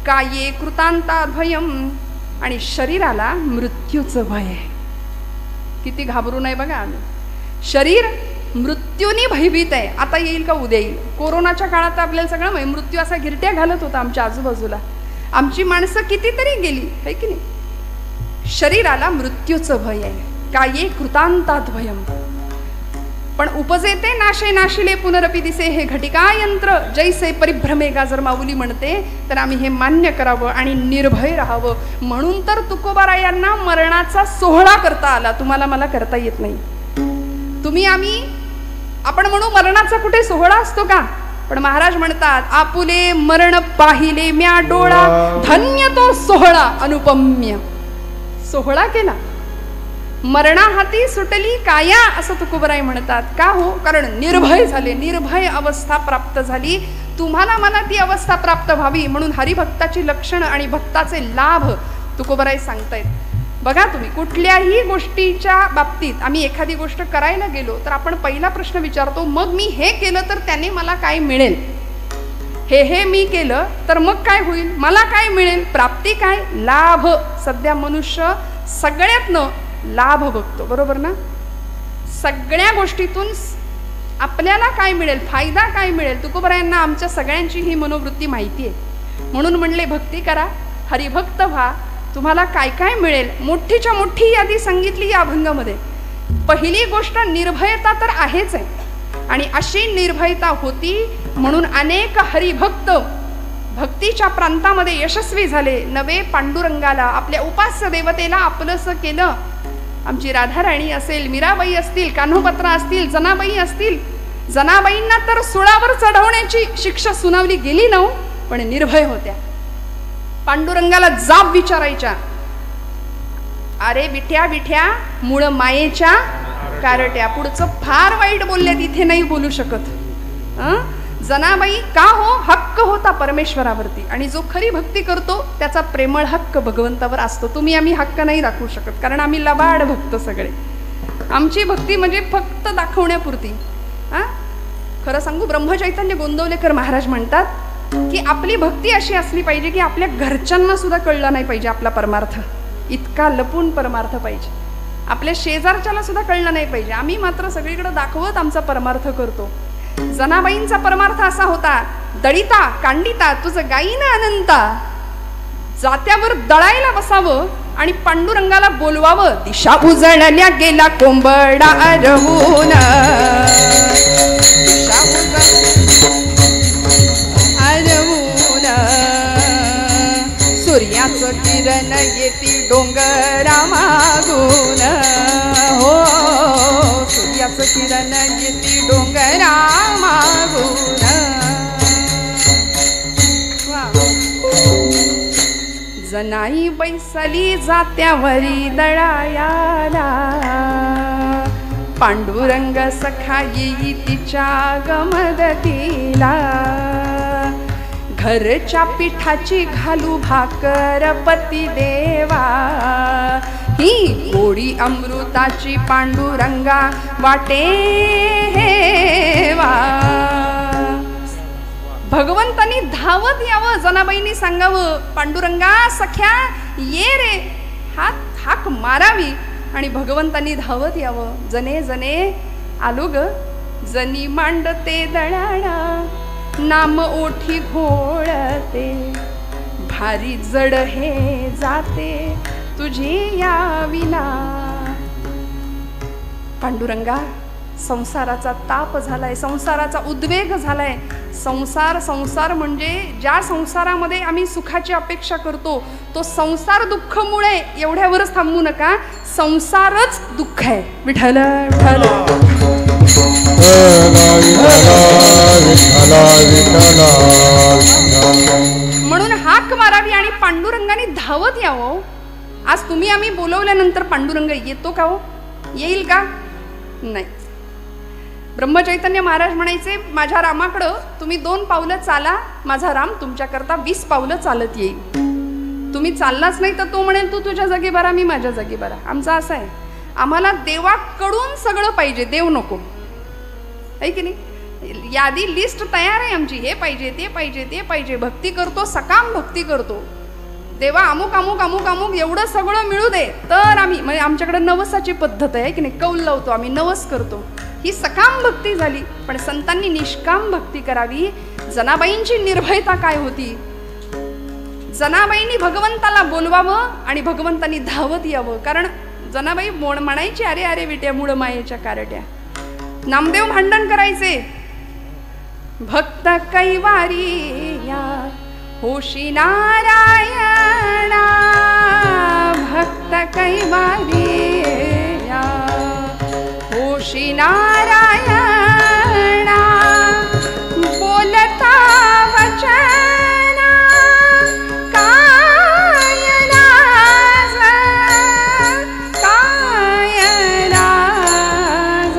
काये कृतांतात भयम. आणि शरीराला मृत्यूचं भय आहे. किती घाबरू नये बघा आम्ही. शरीर मृत्यूने भयभीत आहे. आता येईल का उद्या येईल. कोरोनाच्या काळात आपल्याला सगळं मृत्यू असा गिरट्या घालत होता आमच्या आजूबाजूला. आमची माणसं कितीतरी गेली है की नाही. शरीराला मृत्यूचं भय आहे. काये कृतांतात भयम. पण उपजेते नाशे नाशिले पुनरपी दिसे. हे घटिका यंत्र जैसे परिभ्रमे गाजर माऊली म्हणते. तर आम्ही हे मान्य करावं आणि निर्भय राहावं. म्हणून तर तुकोबारायांना मरणाचा सोहळा करता आला. तुम्हाला मला करता येत नाही. आपण म्हणू मरणाचा कुठे सोहळा असतो का? पण महाराज म्हणतात आपुले मरण पाहिले म्या डोळा. धन्य तो सोहळा अनुपम्य. सोहळा केला. मरणा हाती सुटली काया असं तुकोबराय म्हणतात. का हो? कारण निर्भय झाले. निर्भय अवस्था प्राप्त झाली. तुम्हाला मला ती अवस्था प्राप्त व्हावी म्हणून हरिभक्ताची लक्षणं आणि भक्ताचे लाभ तुकोबराय सांगतायत. बघा तुम्ही कुठल्याही गोष्टीच्या बाबतीत आम्ही एखादी गोष्ट करायला गेलो तर आपण पहिला प्रश्न विचारतो, मग मी हे केलं तर त्याने मला काय मिळेल? हे मी केलं तर मग काय होईल? मला काय मिळेल? प्राप्ती काय? लाभ. सध्या मनुष्य सगळ्यातनं लाभ बघतो, बरोबर ना? सगळ्या गोष्टीतून आपल्याला काय मिळेल, फायदा काय मिळेल. तुकोबरायांना आमच्या सगळ्यांची ही मनोवृत्ती माहिती आहे. म्हणून म्हणले भक्ती करा, हरिभक्त व्हा, तुम्हाला काय काय मिळेल. मोठीच्या मोठी यादी सांगितली या अभंगामध्ये. पहिली गोष्ट निर्भयता तर आहेच आहे. आणि अशी निर्भयता होती म्हणून अनेक हरिभक्त भक्तीच्या प्रांतामध्ये यशस्वी झाले. नवे पांडुरंगाला, आपल्या उपास्य देवतेला आपलंसं केलं. आमची राधाराणी असेल, मीराबाई असतील, कान्होपत्रा असतील, जनाबाई असतील. जनाबाईंना तर सुळावर चढवण्याची शिक्षा सुनावली गेली नव्ह, पण निर्भय होत्या. पांडुरंगाला जाब विचारायच्या, अरे विठ्या विठ्या मूळ मायेच्या कारट्या. पुढचं फार वाईट बोलल्या, तिथे नाही बोलू शकत. जनाबाई का हो? हक्क होता परमेश्वरावरती. आणि जो खरी भक्ती करतो त्याचा प्रेमळ हक्क भगवंतावर असतो. तुम्ही आम्ही हक्क नाही दाखवू शकत, कारण आम्ही लबाड भक्त सगळे. आमची भक्ती म्हणजे फक्त दाखवण्यापुरती. खरं सांगू, ब्रह्मचैतन्य गोंदवलेकर महाराज म्हणतात की आपली भक्ती अशी असली पाहिजे की आपल्या घरच्यांना सुद्धा कळलं नाही पाहिजे आपला परमार्थ. इतका लपून परमार्थ पाहिजे. आपल्या शेजारच्याला सुद्धा कळलं नाही पाहिजे. आम्ही मात्र सगळीकडे दाखवत आमचा परमार्थ करतो. जनाबाईंचा परमार्थ असा होता, दळिता कांडिता तुझं गाईना अनंता. जात्यावर दळायला बसावं आणि पांडुरंगाला बोलवावं. दिशा उजळल्या गेला कोंबडा अरवून. सूर्याचं किरण येती डोंगरा मागून. हो सूर्याचं किरण येती डोंगरा मागून. जनाई बैसली जात्यावरी दळायाला, पांडुरंग सखा येई तिच्या गमदतीला. घरच्या पिठाची घालू भाकर पती देवा, ही गोडी अमृताची पांडुरंगा वाटे हेवा. भगवंतानी धावत यावं, जनाबाईंनी सांगावं, पांडुरंगा सख्या ये रे, हाक मारावी. आणि भगवंतानी धावत यावं. जने जने आलो ग, जनी मांडते दळाणा, नाम ओठी घोळते, भारी जड हे जाते तुझी या विना. पांडुरंगा संसाराचा ताप झालाय, संसाराचा उद्वेग झालाय. संसार म्हणजे ज्या संसारामध्ये आम्ही सुखाची अपेक्षा करतो तो संसार दुःखमुळे एवढ्यावरच थांबू नका. संसारच दुःख आहे. विठ्ठल विठ्ठल म्हणून हाक मारावी आणि पांडुरंगाने धावत यावं. आज तुम्ही आम्ही बोलवल्यानंतर पांडुरंग येतो का हो? येईल का? नाही. ब्रह्मचैतन्य महाराज म्हणायचे, माझ्या रामाकडं तुम्ही 2 पावलं चाला, माझा राम तुमच्याकरता 20 पावलं चालत येईल. तुम्ही चाललाच नाही तर तो म्हणेल तू तुझ्या जागी बरा, मी माझ्या जागी बरा. आमचं असं आहे, आम्हाला देवाकडून सगळं पाहिजे, देव नको. आहे की नाही? यादी लिस्ट तयार आहे आमची, हे पाहिजे ते पाहिजे ते पाहिजे. भक्ती करतो, सकाम भक्ती करतो. देवा अमुक अमुक अमुक अमुक एवढं सगळं मिळू दे तर आम्ही, म्हणजे आमच्याकडे नवसाची पद्धत आहे की नाही, कौल लावतो आम्ही, नवस करतो. ही सकाम भक्ती झाली. पण संतांनी निष्काम भक्ती करावी. जनाबाईंची निर्भयता काय होती? जनाबाईंनी भगवंताला बोलवावं आणि भगवंतांनी धावत यावं. कारण जनाबाई म्हणायची, अरे अरे विट्या मूळ मायेच्या कारट्या. नामदेव भांडण करायचे, भक्त कैवारी या होशी नारायणा, भक्त कैवारी या होशी नारायणा, बोलता वचन काय राज, काय राज,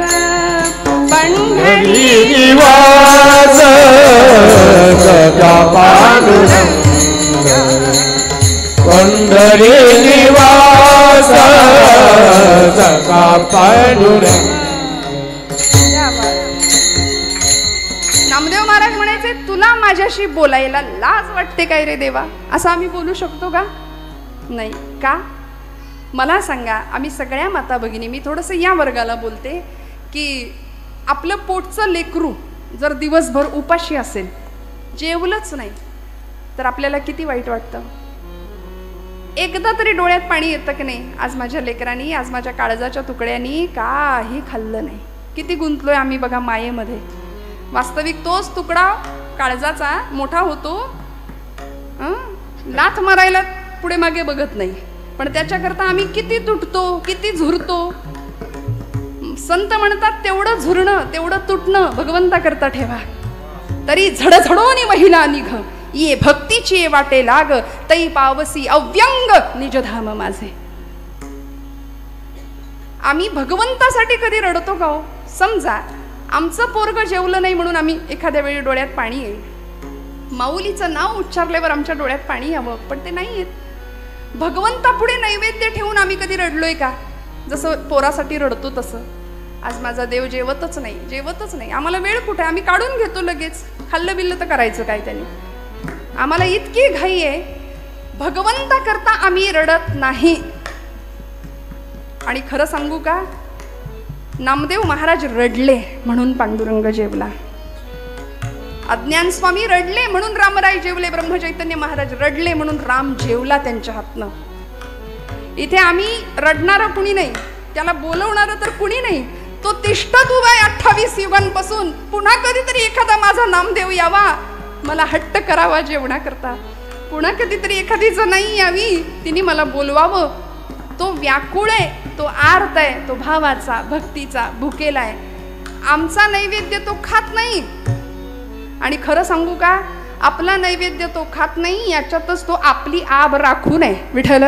पंढरी निवास सदा पांडुरंग, पंढरी निवास सदा पांडुरंग. नामदेव महाराज म्हणायचे, तुला माझ्याशी बोलायला लाज वाटते काय रे देवा? असं आम्ही बोलू शकतो का? नाही. का? मला सांगा. आम्ही सगळ्या माता भगिनी, मी थोडंसं या वर्गाला बोलते, की आपलं पोटचं लेकरू जर दिवसभर उपाशी असेल, जेवलंच नाही, तर आपल्याला किती वाईट वाटतं? एकदा तरी डोळ्यात पाणी येतं की नाही? आज माझ्या लेकरांनी, आज माझ्या काळजाच्या तुकड्यांनी काही खाल्लं नाही. किती गुंतलोय आम्ही बघा मायेमध्ये. वास्तविक तोच तुकडा काळजाचा मोठा होतो, लाथ मारायला पुढे मागे बघत नाही, पण त्याच्याकरता आम्ही किती तुटतो, किती झुरतो. संत म्हणतात, तेवढं झुरणं, तेवढं तुटणं भगवंताकरता ठेवा. तरी झडझडोनी महिला निघ, ये भक्तीची वाटे लाग, तई पावसी अव्यंग निजधाम माझे. आम्ही भगवंतासाठी कधी रडतो का हो? समजा आमचं पोरग जेवलं नाही म्हणून आम्ही एखाद्या वेळी डोळ्यात पाणी येईल. माऊलीचं नाव उच्चारल्यावर आमच्या डोळ्यात पाणी यावं, पण ते नाही येत. भगवंतापुढे नैवेद्य ठेवून आम्ही कधी रडलोय का? जसं पोरासाठी रडतो तसं. आज माझा देव जेवतच नाही, जेवतच नाही. आम्हाला वेळ कुठे? आम्ही काढून घेतो लगेच. खाल्लं बिल्लं तर करायचं काय त्याने? आम्हाला इतकी घाई आहे. भगवंता करता आम्ही रडत नाही. आणि खरं सांगू का, नामदेव महाराज रडले म्हणून पांडुरंग जेवला. अज्ञान स्वामी रडले म्हणून रामराय जेवले. ब्रह्मचैतन्य महाराज रडले म्हणून राम जेवला त्यांच्या हातनं. इथे आम्ही रडणारं कुणी नाही, त्याला बोलवणारं तर कुणी नाही. तो तिष्ठत उभा आहे 28 युगांपासून. पुन्हा कधीतरी एखादा माझा नामदेव यावा, मला हट्ट करावा जेवणाकरता. पुन्हा कधीतरी एखादी जनाई यावी, तिने मला बोलवावं. तो व्याकुळ आहे. तो आर्त आहे, तो भावाचा भक्तीचा भुकेला आहे. आमचा नैवेद्य तो खात नाही. आणि खरं सांगू का, आपला नैवेद्य तो खात नाही याच्यातच तो आपली आब राखून आहे. विठ्ठल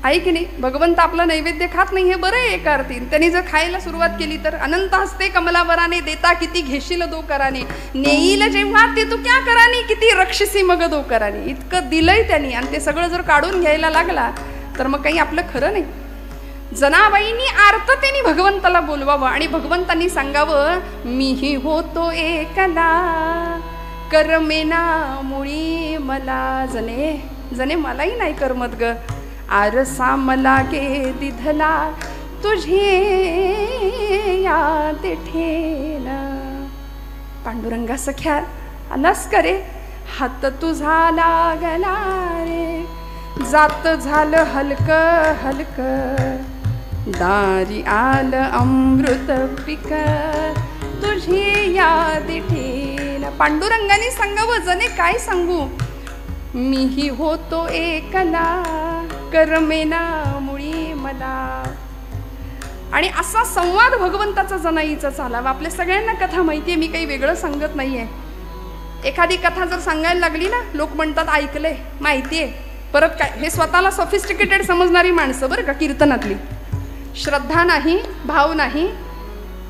आहे की नाही. भगवंत आपला नैवेद्य खात नाही हे बरं आहे एका अर्थी. त्यांनी जर खायला सुरुवात केली तर अनंत हस्ते कमलावराने देता किती घेशील दो कराने, नेईल जेव्हा ते तू क्या करानी, किती रक्षसी मग दो करानी. इतकं दिलंय त्यांनी आणि ते सगळं जर काढून घ्यायला लागला तर मग काही आपलं खरं नाही. जनाबाईंनी आर्ततेने भगवंताला बोलवावं आणि भगवंतांनी सांगावं, मीही होतो एकला करमेना मुळी मला. जने जने मलाही नाही करमत ग, आरसा मला गे दिधला तुझे याद ठेला. पांडुरंगा सख्या आलास करे, हात तुझा लागला रे, जात झालं हलक हलक, दारी आल अमृत पिक तुझी याद ठेला. पांडुरंगाने सांगावं, जने काय सांगू, मीही होतो एकला करमेना मुळी मला. आणि असा संवाद भगवंताचा जनाईचा चालावा. आपल्या सगळ्यांना कथा माहितीये, मी काही वेगळं सांगत नाहीये. एखादी कथा जर सांगायला लागली ना, लोक म्हणतात ऐकलंय, माहितीये, परत काय. हे स्वतःला सोफिस्टिकेटेड समजणारी माणसं बरं का, कीर्तनातली. श्रद्धा नाही, भाव नाही,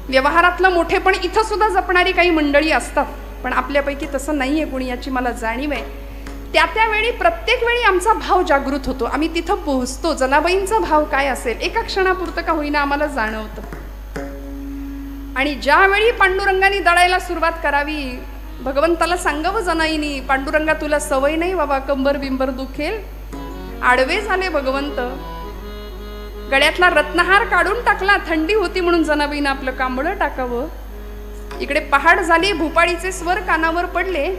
व्यवहारातलं मोठेपण इथं सुद्धा जपणारी काही मंडळी असतात. पण आपल्यापैकी तसं नाहीये कोणी, याची मला जाणीव आहे. त्यावेळी प्रत्येक वेळी आमचा भाव जागृत होतो. आम्ही तिथं पोहोचतो. जनाबाईंचा भाव काय असेल एका क्षणापुरतं का होईना आम्हाला जाणवतं. आणि ज्यावेळी पांडुरंगाने दळायला सुरुवात करावी, भगवंताला सांगावं जनाईनी, पांडुरंगा तुला सवय नाही बाबा, कंबर बिंबर दुखेल. आडवे झाले भगवंत, गळ्यातला रत्नहार काढून टाकला. थंडी होती म्हणून जनाबाईनं आपलं कांबळं टाकावं. इकडे पहाड झाली, भूपाळीचे स्वर कानावर पडले.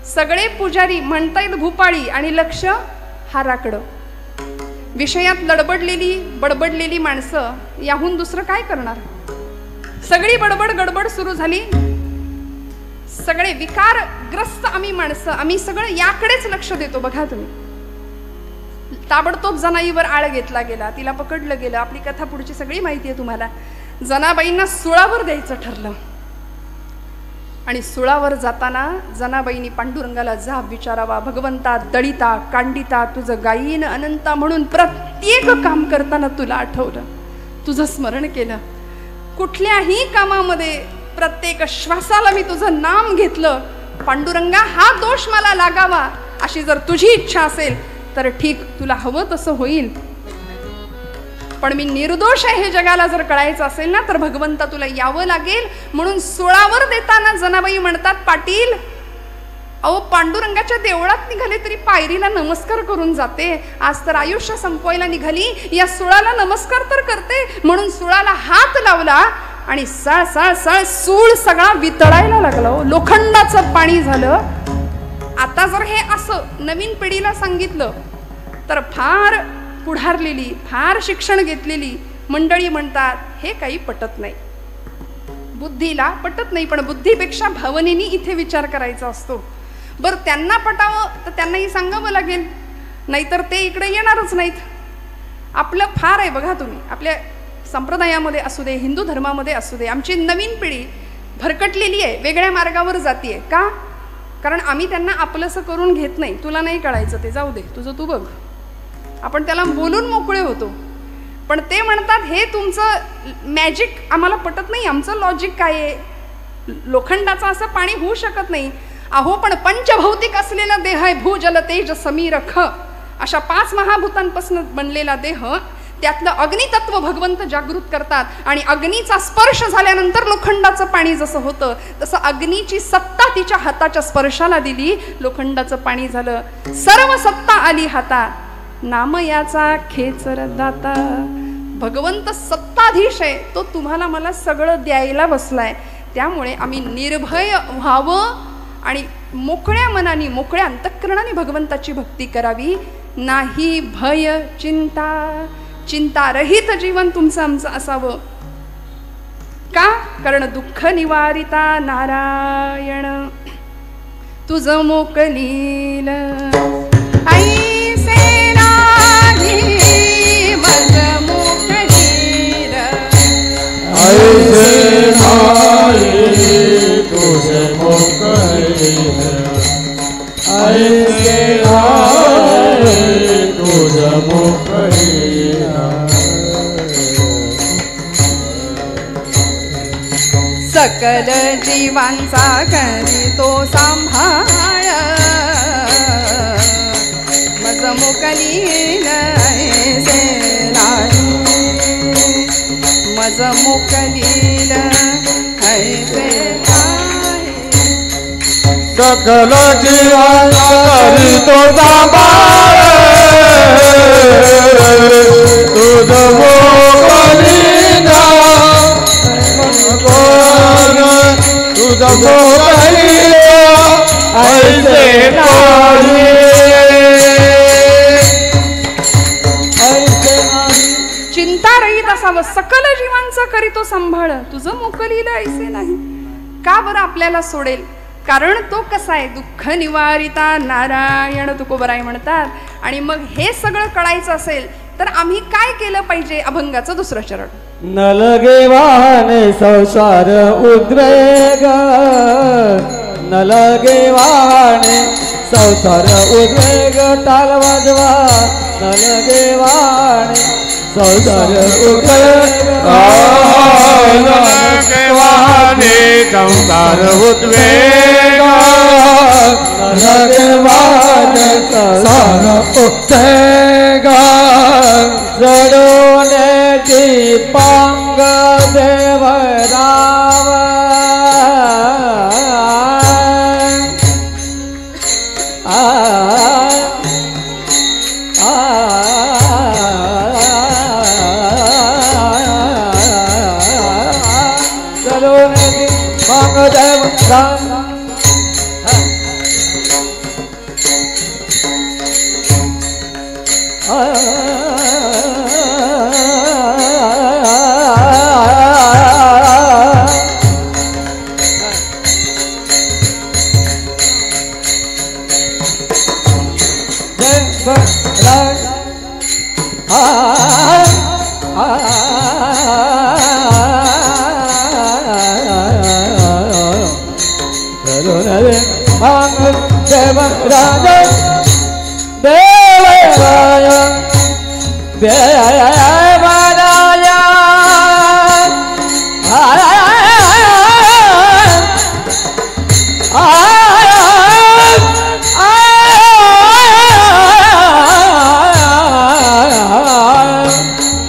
सगळे पुजारी म्हणतायत भूपाळी आणि लक्ष हाराकडं. विषयात बडबडलेली माणसं याहून दुसरं काय करणार. सगळी बडबड गडबड सुरू झाली. सगळे विकारग्रस्त आम्ही माणसं, आम्ही सगळं याकडेच लक्ष देतो. बघा तुम्ही, ताबडतोब जनाईवर आळ घेतला गेला, तिला पकडलं गेलं. आपली कथा पुढची सगळी माहिती आहे तुम्हाला. जनाबाईंना सुळावर द्यायचं ठरलं. आणि सुळावर जाताना जनाबाईंनी पांडुरंगाला जाब विचारावा, भगवंता दळिता कांडिता तुझं गायीन अनंता म्हणून प्रत्येक काम करताना तुला आठवलं, तुझं स्मरण केलं. कुठल्याही कामामध्ये प्रत्येक श्वासाला मी तुझं नाम घेतलं. पांडुरंगा हा दोष मला लागावा अशी जर तुझी इच्छा असेल तर ठीक, तुला हवं तसं होईल. पण मी निर्दोष आहे हे जगाला जर कळायचं असेल ना तर भगवंता तुला यावं लागेल. म्हणून सुळावर देताना जनाबाई म्हणतात, पाटील अहो पांडुरंगाच्या देवळात निघाले तरी पायरीला नमस्कार करून जाते. आज तर आयुष्य संपवायला निघाली, या सुळाला नमस्कार तर करते. म्हणून सुळाला हात लावला आणि सळ सळ सळ सूळ सगळा वितळायला लागला. लोखंडाचं पाणी झालं. आता जर हे असं नवीन पिढीला सांगितलं तर फार पुढारलेली, फार शिक्षण घेतलेली मंडळी म्हणतात हे काही पटत नाही, बुद्धीला पटत नाही. पण बुद्धीपेक्षा भावनेनी इथे विचार करायचा असतो. बरं त्यांना पटावं तर त्यांनाही सांगावं लागेल, नाहीतर ते इकडे येणारच नाहीत. आपलं फार आहे बघा तुम्ही, आपल्या संप्रदायामध्ये असू दे, हिंदू धर्मामध्ये असू दे, आमची नवीन पिढी भरकटलेली आहे, वेगळ्या मार्गावर जातीये. का? कारण आम्ही त्यांना आपलंसं करून घेत नाही. तुला नाही कळायचं ते जाऊ दे, तुझं तू बघ. आपण त्याला बोलून मोकळे होतो. पण ते म्हणतात हे तुमचं मॅजिक आम्हाला पटत नाही, आमचं लॉजिक काय आहे, लोखंडाचं असं पाणी होऊ शकत नाही. अहो पण पंचभौतिक असलेला देह आहे, भूजल तेज समीर ख अशा 5 महाभूतांपासून बनलेला देह, त्यातलं अग्नितत्व भगवंत जागृत करतात. आणि अग्नीचा स्पर्श झाल्यानंतर लोखंडाचं पाणी जसं होतं तसं अग्नीची सत्ता तिच्या हाताच्या स्पर्शाला दिली, लोखंडाचं पाणी झालं. सर्व सत्ता आली हातात, नाम याचा खेचर दाता. भगवंत सत्ताधीश आहे, तो तुम्हाला मला सगळं द्यायला बसलाय. त्यामुळे आम्ही निर्भय व्हावं आणि मोकळ्या मनाने, मोकळ्या अंतःकरणाने भगवंताची भक्ती करावी. नाही भय चिंता, चिंतारहित जीवन तुमचं आमचं असावं. का? कारण दुःख निवारिता नारायण. तुझ मोकलील ऐसे नाही मज मोकलील ऐसे नाही तुझ मोकलील ऐसे नाही तुझ मोकलील सकल जीवांचा करीतो सांभाळ मज मोकलील ऐसे नाही मज मोकलील ऐसे नाही सकल जीवांचा करीतो सांभाळ तुझ मोकलील तुझ मोकलील ऐसे नाही चिंतारहित असावं सकल जीवांचा करीतो सांभाळ तुझं मोकलील ऐसे नाही. का बरं आपल्याला सोडेल? कारण तो कसा आहे? दुःख निवारिता नारायण तुकोबराय म्हणतात. आणि मग हे सगळं कळायचं असेल तर आम्ही काय केलं पाहिजे? अभंगाचं दुसरं चरण. न लगे वाहने संसार उद्वेग न लगे वाहने संसार उद्वेग टाल वाजवा न लगे वाहने संसार उद्वेग न लगे वाहने संसार उद्वेग न लगे वाहने संसार उद्वेग जडून दीपांग देवराव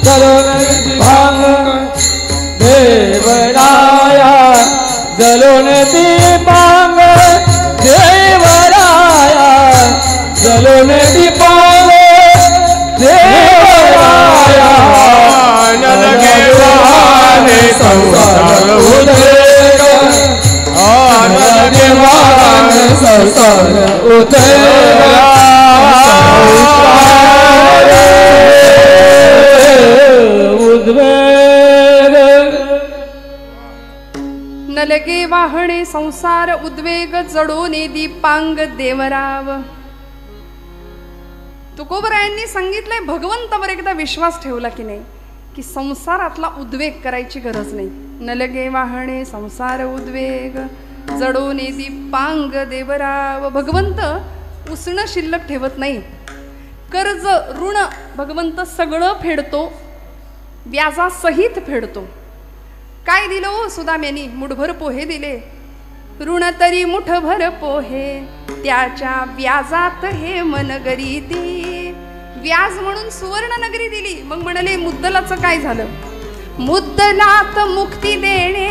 जडून दीपांग देवराव जलोन दीपांग देवराया जलोन दीपांग देवराया नलगे वाहने संसार उद्वेग नलगे वाहने संसार उद्वेग न लगे वाहणे संसार उद्वेग जडोने दीपांग देवराव. तुकोबरायांनी सांगितलंय भगवंतावर एकदा विश्वास ठेवला की नाही की संसारातला उद्वेग करायची गरज नाही. न लगे वाहणे संसार उद्वेग जडोने दीपांग देवराव. भगवंत उसणं शिल्लक ठेवत नाही. कर्ज ऋण भगवंत सगळं फेडतो, व्याजासहित फेडतो. काय दिलं हो सुदाम्यानी? मुठभर पोहे दिले. ऋण तरी मुठभर पोहे त्याच्या व्याजात हे मनगरी ती. व्याज म्हणून सुवर्ण नगरी दिली. मग म्हणाले मुद्दलाचं काय झालं? मुद्दलात मुक्ती देणे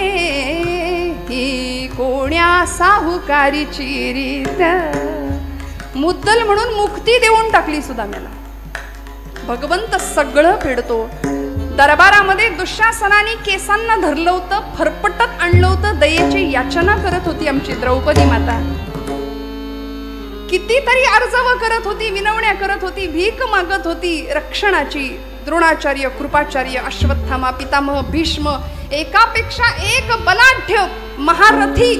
ही कोण्या साहुकारीची रीत. मुद्दल म्हणून मुक्ती देऊन टाकली सुदाम्याला. भगवंत सगळं फेडतो. दरबारामध्ये दुःशासनाने केसांना धरलं होतं, फरफटत आणलं होतं. दयेची याचना करत होती आमची द्रौपदी माता. कितीतरी अर्जव करत होती, विनवण्या करत होती, भीक मागत होती रक्षणाची. द्रोणाचार्य, कृपाचार्य, अश्वत्थामा, पितामह भीष्म, एकापेक्षा एक बलाढ्य महारथी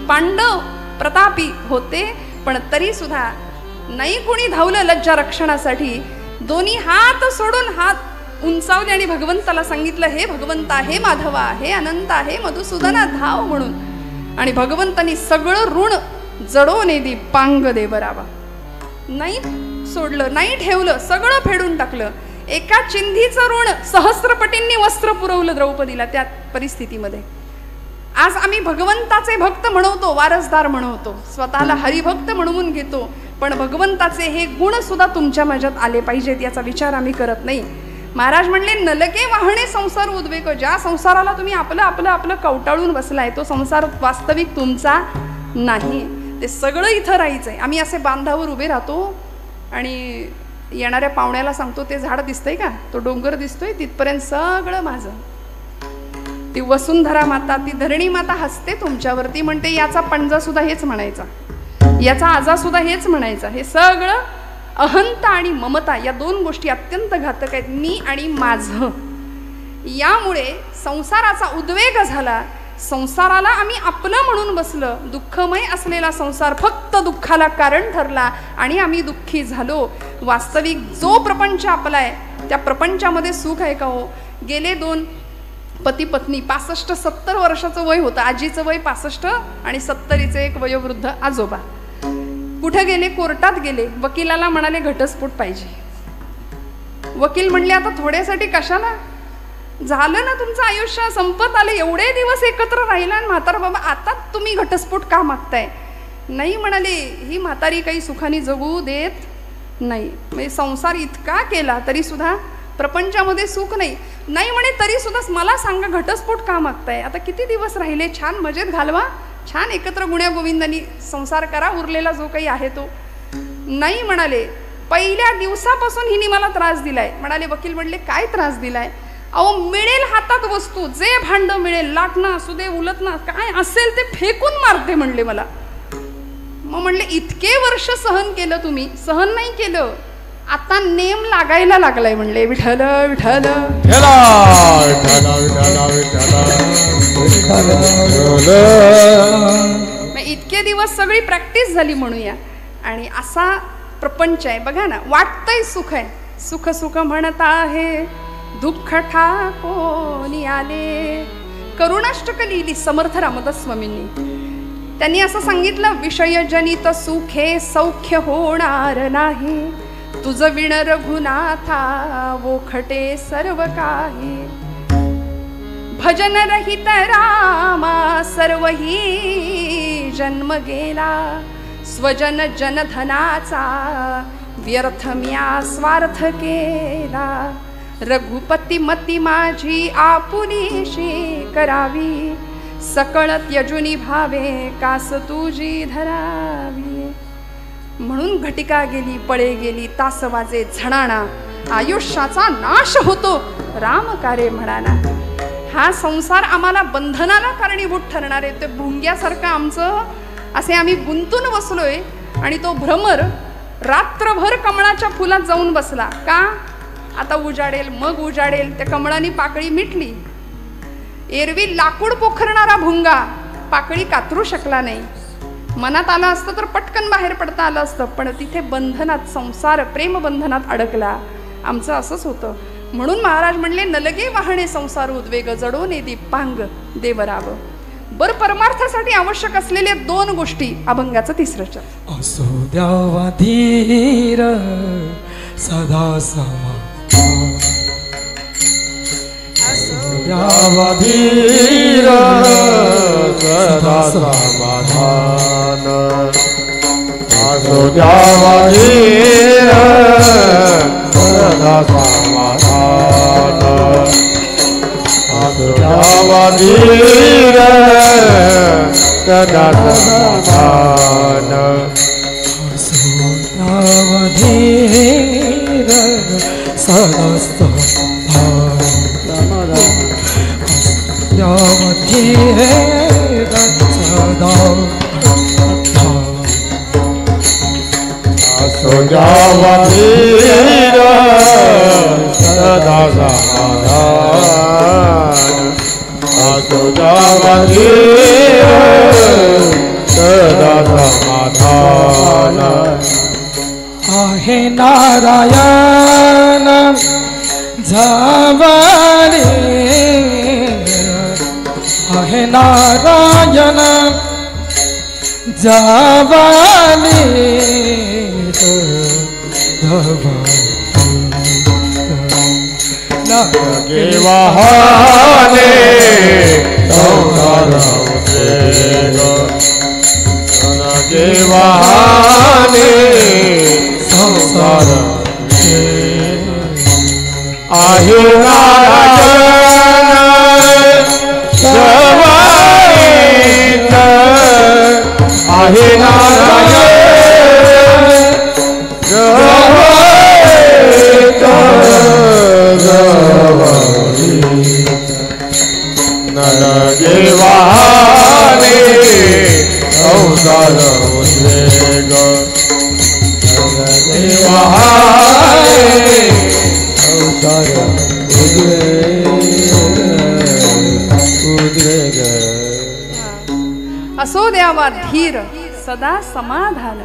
पांडव प्रतापी होते, पण तरी सुद्धा नाही कोणी धावलं लज्जा रक्षणासाठी. दोन्ही हात सोडून हात उंचावले आणि भगवंताला सांगितलं, हे भगवंता, हे माधवा, हे अनंता, हे मधुसूदना, धाव म्हणून. आणि भगवंतानी सगळं ऋण जडोने दीपांग देवरावा. नाही सोडलं, नाही ठेवलं, सगळं फेडून टाकलं. एका चिंधीचं ऋण सहस्त्रपटींनी वस्त्र पुरवलं द्रौपदीला त्या परिस्थितीमध्ये. आज आम्ही भगवंताचे भक्त म्हणवतो, वारसदार म्हणवतो, स्वतःला हरिभक्त म्हणवून घेतो, पण भगवंताचे हे गुण सुद्धा तुमच्या माझ्यात आले पाहिजेत याचा विचार आम्ही करत नाही. महाराज म्हणले, नलके वाहणे संसार उद्वेग. ज्या संसाराला तुम्ही आपलं आपलं आपलं कवटाळून बसलाय, तो संसार वास्तविक तुमचा नाही. ते सगळं इथं राहायचंय. आम्ही असे बांधावर उभे राहतो आणि येणाऱ्या पाहुण्याला सांगतो, ते झाड दिसतंय का, तो डोंगर दिसतोय, तिथपर्यंत सगळं माझं. ती वसुंधरा माता, ती धरणी माता हसते तुमच्यावरती, म्हणते याचा पंजा सुद्धा हेच म्हणायचा, याचा आजा सुद्धा हेच म्हणायचा. हे सगळं अहंता आणि ममता या दोन गोष्टी अत्यंत घातक आहेत. मी आणि माझं, यामुळे संसाराचा उद्वेग झाला. संसाराला आम्ही आपलं म्हणून बसलं. दुःखमय असलेला संसार फक्त दुःखाला कारण ठरला आणि आम्ही दुःखी झालो. वास्तविक जो प्रपंच आपला आहे त्या प्रपंचामध्ये सुख आहे का हो? गेले 2 पती पत्नी, 65-70 वर्षाचं वय होतं. आजीचं वय 65 आणि 70चे एक वयोवृद्ध आजोबा. कुठे गेले? कोर्टात गेले. वकिलाला म्हणाले घटस्फोट पाहिजे. वकील म्हणले आता थोड्यासाठी कशाला, झालं ना तुमचं आयुष्य, संपत आले, एवढे दिवस एकत्र राहिला आणि म्हातारा बाबा आता तुम्ही घटस्फोट का मागताय? नाही म्हणाले, ही म्हातारी काही सुखाने जगू देत नाही. म्हणजे संसार इतका केला तरी सुद्धा प्रपंचामध्ये सुख नाही. नाही म्हणे तरी सुद्धा मला सांगा घटस्फोट का मागताय? आता किती दिवस राहिले, छान मजेत घालवा, छान एकत्र गुण्या गोविंदांनी संसार करा, उरलेला जो काही आहे तो. नाही म्हणाले, पहिल्या दिवसापासून हिने मला त्रास दिलाय. म्हणाले वकील म्हणले काय त्रास दिलाय? अहो मिळेल हातात वस्तू, जे भांड मिळेल, लाटणं असू दे, उलटणं काय असेल ते फेकून मारते म्हणले मला. मग म्हणले इतके वर्ष सहन केलं तुम्ही, सहन नाही केलं, आता नेम लागायला लागलाय म्हणले. विठ्ठल विठ्ठल इतके दिवस सगळी प्रॅक्टिस झाली म्हणूया. आणि असा प्रपंच आहे बघा ना. वाटतंय सुख आहे, सुख सुख म्हणत आहे, दुःख ठाकोनी आले. करुणाष्टक लिहिली समर्थ रामदास स्वामींनी. त्यांनी असं सांगितलं, विषयजनित सुखे सौख्य होणार नाही, तुझ विण रघुनाथा वोखटे सर्व काही. भजन रहित रामा सर्वही जन्म गेला, स्वजन जनधनाचा व्यर्थ म्या स्वार्थ केला. रघुपती मती माझी आपुलीशी करावी, सकळ त्यजुनी भावे कास तुझी धरावी. म्हणून घटिका गेली, पळे गेली, तास वाजे झणाणा, आयुष्याचा नाश होतो राम कार्य म्हणाला. हा संसार आम्हाला बंधनाला कारणीभूत ठरणार आहे. ते भुंग्यासारखं आमचं असे आम्ही गुंतून बसलोय आणि तो भ्रमर रात्रभर कमळाच्या फुलात जाऊन बसला. का? आता उजाडेल, मग उजाडेल. त्या कमळानी पाकळी मिटली. एरवी लाकूड पोखरणारा भुंगा पाकळी कातरू शकला नाही. मनात आलं असतं तर पटकन बाहेर पडता आलं असतं, पण तिथे बंधनात, संसार प्रेम बंधनात अडकला. आमचं असंच होतं. म्हणून महाराज म्हणले, नलगे वाहणे संसार उद्वेग, जडोने दीपांग देवराव. बर परमार्थासाठी आवश्यक असलेल्या 2 गोष्टी, अभंगाचं 3रं चरण. असो द्यावा धीर सदा समा, द्यावा धीर सदा समाधान, असो द्यावा धीर सदा समाधान, असो द्यावा धीर सदा समाधान, असो द्यावा धीर सदा समाधान, यावती है सदा असो यावती सदा समाधान, असो यावती सदा जावानी लगे वाहने संसार लगे वाहने संसार आहे नारायण जवाईत आहे नारायण जवाईत नलगे वाहने संसार उद्वेग नलगे वाहने संसार उद्वेग असो द्यावा धीर सदा समाधान.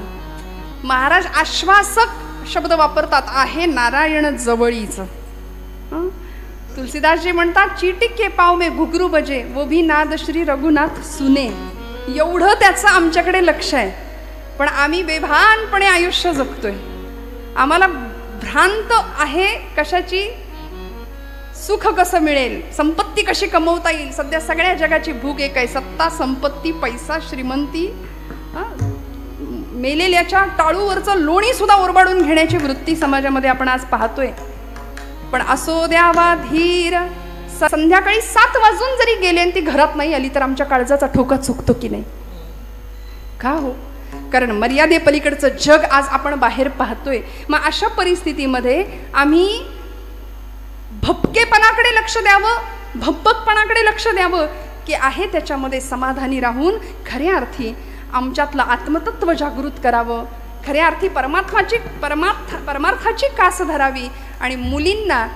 महाराज आश्वासक शब्द वापरतात, आहे नारायण जवळीच. तुलसीदासजी म्हणतात, चीटी के पाव में घुघरू बजे वो भी नाद श्री रघुनाथ सुने. एवढं त्याचं आमच्याकडे लक्ष आहे, पण आम्ही बेभानपणे आयुष्य जगतोय. आम्हाला भ्रांत आहे कशाची, सुख कसं मिळेल, संपत्ती कशी कमवता येईल. सध्या सगळ्या जगाची भूक एक आहे, सत्ता, संपत्ती, पैसा, श्रीमंती. मेलेल्याच्या टाळूवरचं लोणी सुद्धा ओरबाडून घेण्याची वृत्ती समाजामध्ये आपण आज पाहतोय. पण असो द्यावा धीर. संध्याकाळी 7 वाजून जरी गेले आणि ती घरात नाही आली तर आमच्या काळजाचा ठोका चुकतो की नाही? का हो? कारण मर्यादेपलीकडचं जग आज आपण बाहेर पाहतोय. मग अशा परिस्थितीमध्ये आम्ही भपकेपणाकडे लक्ष द्यावं, भपकपणाकडे लक्ष द्यावं, की आहे त्याच्यामध्ये समाधानी राहून खऱ्या अर्थी आमच्यातलं आत्मतत्व जागृत करावं, खऱ्या अर्थी परमार्थाची कास धरावी आणि मुलींना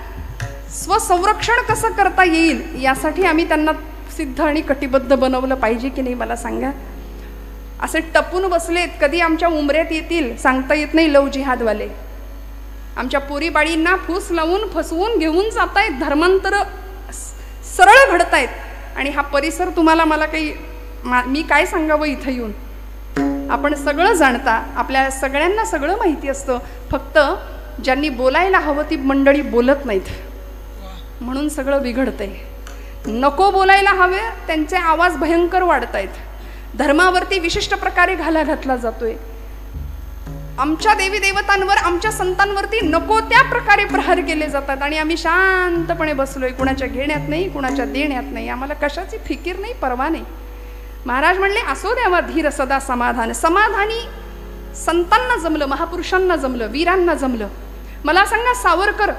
स्वसंरक्षण कसं करता येईल यासाठी आम्ही त्यांना सिद्ध आणि कटिबद्ध बनवलं पाहिजे की नाही? मला सांगा. असे टपून बसलेत, कधी आमच्या उमऱ्यात येतील सांगता येत नाही. लव जिहादवाले आमच्या पोरीबाळींना फूस लावून फसवून घेऊन जातायत, धर्मांतर सरळ घडतायत. आणि हा परिसर तुम्हाला मला काही मी काय सांगावं इथं येऊन? आपण सगळं जाणता, आपल्या सगळ्यांना सगळं माहिती असतं, फक्त ज्यांनी बोलायला हवं ती मंडळी बोलत नाहीत म्हणून सगळं बिघडतंय. नको बोलायला हवे त्यांचे आवाज भयंकर वाढतायत. धर्मावरती विशिष्ट प्रकारे घाला घातला जातोय. आमच्या देवी देवतांवर, आमच्या संतांवरती नको त्या प्रकारे प्रहार केले जातात आणि आम्ही शांतपणे बसलोय, कुणाच्या घेण्यात नाही, कुणाच्या देण्यात नाही. आम्हाला कशाची फिकीर नाही, परवा नाही. महाराज म्हणले, असो द्यावा धीर सदा समाधान. समाधानी संतांना जमलं, महापुरुषांना जमलं, वीरांना जमलं. मला सांगा, सावरकर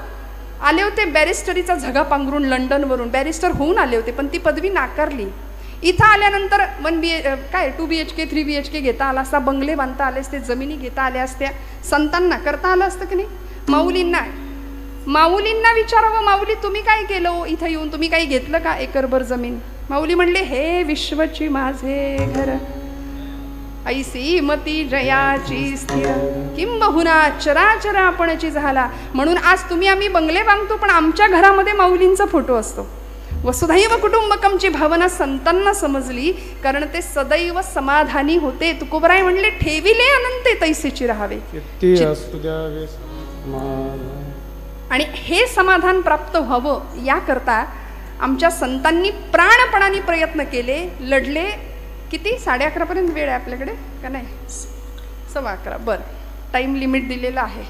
आले होते बॅरिस्टरीचा झगा पांघरून लंडनवरून, बॅरिस्टर होऊन आले होते, पण ती पदवी नाकारली. इथं आल्यानंतर 2 BHK 3 BHK घेता आला असता, बंगले बांधता आले असते, जमिनी घेता आल्या असत्या. संतांना करता आलं असतं की नाही? माऊलींना विचारावं, माऊली तुम्ही काय केलं इथं येऊन? तुम्ही काही घेतलं का एकरभर जमीन? माऊली म्हणले, हे विश्वची माझे घर, ऐसी मती जयाची स्थिर, किंबहुना चराचर आपणची झाला. म्हणून आज तुम्ही आम्ही बंगले बांधतो, पण आमच्या घरामध्ये माऊलींचा फोटो असतो. वसुधैव कुटुंबकमची भावना संतांना समजली, कारण ते सदैव समाधानी होते. तुकोबराय म्हणले, ठेविले अनंते तैसेची राहावे. आणि हे समाधान प्राप्त व्हावं याकरता आमच्या संतांनी प्राणपणाने प्रयत्न केले, लढले. किती? 11:30 पर्यंत वेळ आहे आपल्याकडे का नाही? 11:15. बरं, टाईम लिमिट दिलेलं आहे.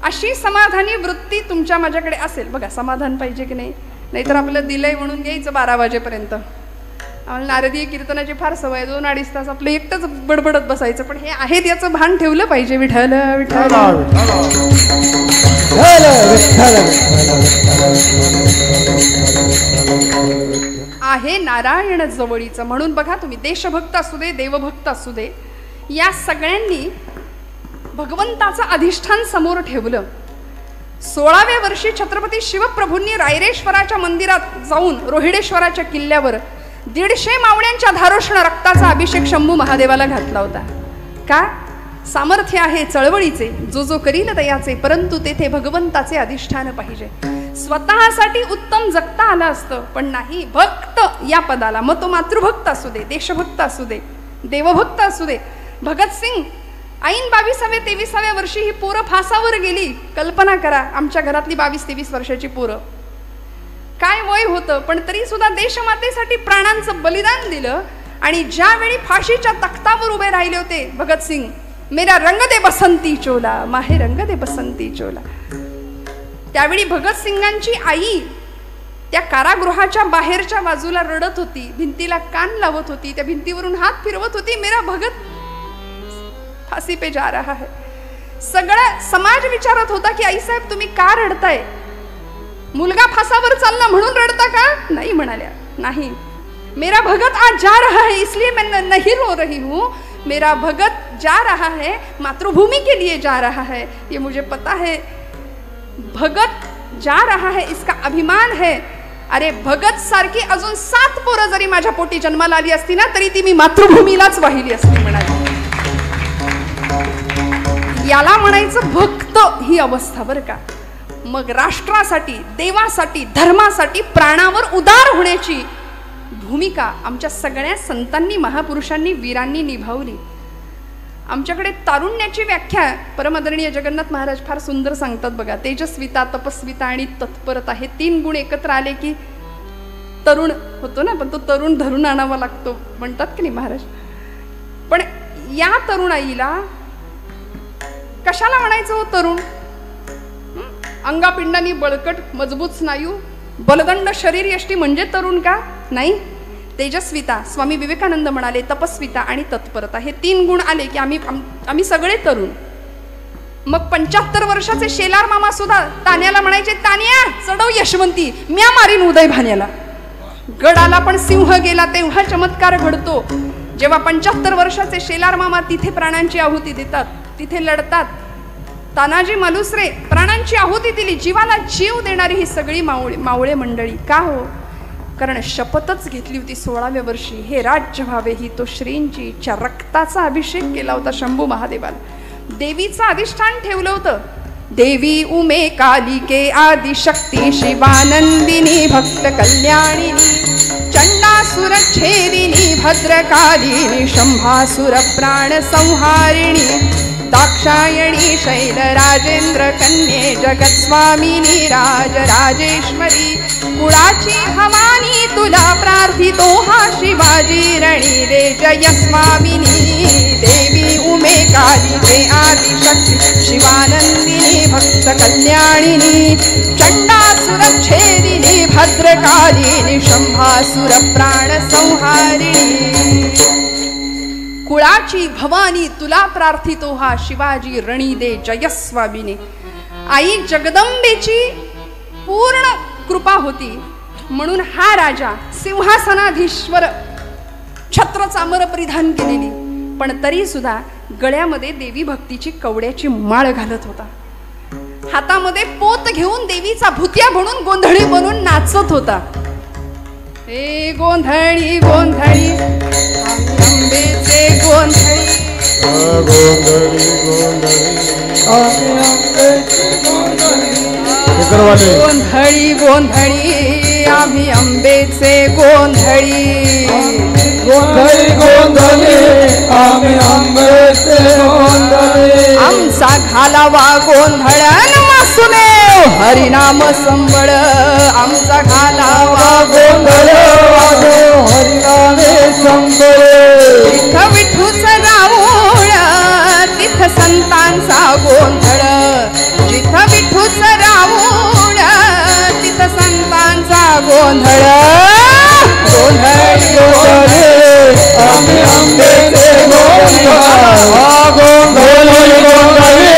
अशी समाधानी वृत्ती तुमच्या माझ्याकडे असेल, बघा समाधान पाहिजे की नाही? नाहीतर आपलं दिलंय म्हणून घ्यायचं 12 वाजेपर्यंत. आम्हाला नारदीय कीर्तनाची फार सवय, 2-2.5 तास आपलं एकटंच बडबडत बसायचं. पण हे आहेत याचं भान ठेवलं पाहिजे. विठ्ठल विठ्ठल आहे नारायण जवळीचं. म्हणून बघा तुम्ही, देशभक्त असू दे, देवभक्त असू दे, या सगळ्यांनी भगवंताचं अधिष्ठान समोर ठेवलं. 16व्या वर्षी छत्रपती शिवप्रभूंनी रायरेश्वराच्या मंदिरात जाऊन रोहिडेश्वराच्या किल्ल्यावर 150 मावळ्यांच्या धारोष्ण रक्ताचा अभिषेक शंभू महादेवाला घातला होता. का? सामर्थ्य आहे चळवळीचे, जो जो करील तयाचे, परंतु तेथे भगवंताचे अधिष्ठान पाहिजे. स्वतःसाठी उत्तम जगता आलं असतं, पण नाही. भक्त या पदाला, मग तो मातृभक्त असू दे, देशभक्त असू दे, देवभक्त असू दे. भगतसिंग ऐन 22व्या-23व्या वर्षी ही पोरं फासावर गेली. कल्पना करा, आमच्या घरातली 22-23 वर्षाची पोरं. काय वय होतं, पण तरी सुद्धा देशमातेसाठी प्राणांचं बलिदान दिलं. आणि ज्यावेळी फाशीच्या तख्तावर उभे राहिले होते भगतसिंग, मेरा रंग दे बसंती चोला, माहे रंग दे बसंती चोला, त्यावेळी भगतसिंगांची आई त्या कारागृहाच्या बाहेरच्या बाजूला रडत होती, भिंतीला कान लावत होती, त्या भिंतीवरून हात फिरवत होती, मेरा भगत फांसी पे जा रहा है. सगळा समाज विचारत होता की आईसाहेब तुम्ही का रडताय, मुलगा फासावर चालला म्हणून रडता का? नाही म्हणाल्या, नाही, मेरा भगत आज जा रहा है इसलिए मैं नहीं रो रही हूँ, मेरा भगत जा रहा है मातृभूमि के लिए जा रहा है, ये मुझे पता है, भगत जा रहा है इसका अभिमान है. अरे भगत सारखी अजून 7 पोरं जरी माझ्या पोटी जन्माला आली असती ना तरी ती मी मातृभूमीलाच वाहिली असती म्हणाली. याला म्हणायचं भक्त ही अवस्था बरं का. मग राष्ट्रासाठी, देवासाठी, धर्मासाठी प्राणावर उदार होण्याची भूमिका आमच्या सगळ्या संतांनी, महापुरुषांनी, वीरांनी निभावली. आमच्याकडे तारुण्याची व्याख्या परमादरणीय जगन्नाथ महाराज फार सुंदर सांगतात बघा. तेजस्विता, तपस्विता आणि तत्परता हे 3 गुण एकत्र आले की तरुण होतो ना, पण तो तरुण धरून आणावा लागतो म्हणतात की नाही महाराज. पण या तरुणाईला कशाला म्हणायचं हो तरुण? अंगापिंडांनी बळकट मजबूत स्नायू बलदंड शरीर यष्टी म्हणजे तरुण का? नाही. तेजस्विता, स्वामी विवेकानंद म्हणाले, तपस्विता आणि तत्परता हे 3 गुण आले की आम्ही सगळे तरुण. मग 75 वर्षाचे शेलार मामा सुद्धा तान्याला म्हणायचे, तान्या चढव यशवंती, म्या मारीन उदय भान्याला. गडाला पण सिंह गेला तेव्हा चमत्कार घडतो जेव्हा 75 वर्षाचे शेलार मामा तिथे प्राणांची आहुती देतात, तिथे लढतात. तानाजी मालुसरे प्राणांची आहुती दिली, जीवाला जीव देणारी ही सगळी मावळे मंडळी. का हो? कारण शपथच घेतली होती 16व्या वर्षी, हे राज्य व्हावे ही तो श्रींची इच्छा. रक्ताचा अभिषेक केला होता शंभू महादेवाला, देवीचं अधिष्ठान ठेवलं होतं. देवी उमे कालिके आदिशक्ती शिवानंदिनी भक्त कल्याणिनी चंडासुर छेदिनी भद्रकालिनी शंभासुर प्राण संहारिणी दाक्षायणी शैल राजेंद्र कन्ये जगत स्वामिनी राजेश्वरी कुळाची भवानी तुला प्रार्थितो हा शिवाजी रणी रे जय स्वामिनी. देवी उमे कालिके आदिशक्ती शिवानंदिनी भक्त कल्याणिनी चंडासुर छेदिनी भद्रकालिनी शंभासुर प्राण संहारिणी. कुळाची भवानी तुला प्रार्थितो हा शिवाजी रणी दे जय स्वामिनी. आई जगदंबेची पूर्ण कृपा होती म्हणून हा राजा सिंहासनाधीश्वर छत्र चामर परिधान केलेली, पण तरी सुद्धा गळ्यामध्ये देवी भक्तीची कवड्याची माळ घालत होता. हातामध्ये पोत घेऊन देवीचा भुतिया बनून गोंधळी बनून नाचत होता. हे गोंधळी गोंधळी अंबेचे गोंधळी गोंधळी गोंधळी गोंधळी आम्ही अंबेचे गोंधळी गोंधळी गोंधळी आम्ही अंबेचे गोंधळी. आमचा घालावा गोंधळन वासुने हरिनाम संबळ. आमचा घालावा गोंधळ हरिनामे संबळ. तिथं विठूच राऊळ तिथं संतांचा गोंधळ. जिथं विठूच राऊळ तिथं संतांचा गोंधळ. गोंधळी गोंधळी आम्ही अंबेचे गोंधळ. गोंधळी गोंधळी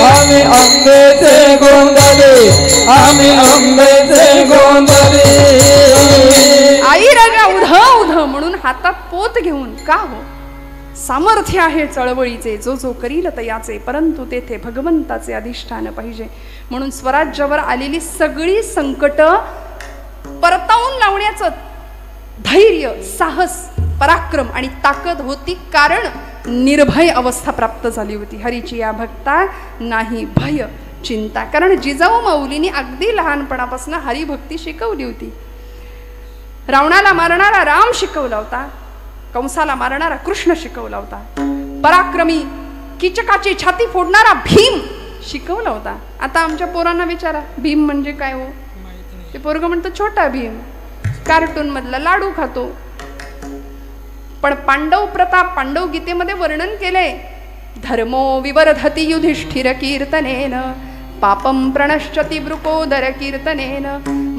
आम्ही अंबेचे गोंधळी. आम्ही अंबेचे गोंधळी. आई राजा उध म्हणून हातात पोत घेऊन, का हो? सामर्थ्य आहे चळवळीचे, जो जो करील तयाचे, परंतु तेथे भगवंताचे अधिष्ठान पाहिजे. म्हणून स्वराज्यावर आलेली सगळी संकट परतावून लावण्याचं धैर्य, साहस, पराक्रम आणि ताकद होती, कारण निर्भय अवस्था प्राप्त झाली होती. हरीची या भक्ता नाही भय चिंता. कारण जिजाऊ माऊलींनी अगदी लहानपणापासून हरिभक्ती शिकवली होती. रावणाला मारणारा राम शिकवला होता, कंसाला मारणारा कृष्ण शिकवला होता, पराक्रमी कीचकाची छाती फोडणारा भीम शिकवला होता. आता आमच्या पोरांना विचारा भीम म्हणजे काय हो, ते पोरगं म्हणतं छोटा भीम, कार्टून मधला लाडू खातो. पण पांडव प्रताप पांडव गीतेमध्ये वर्णन केले, धर्मो विवर्धति युधिष्ठिर कीर्तनेन पापम प्रणश्यति वृकोदर कीर्तनेन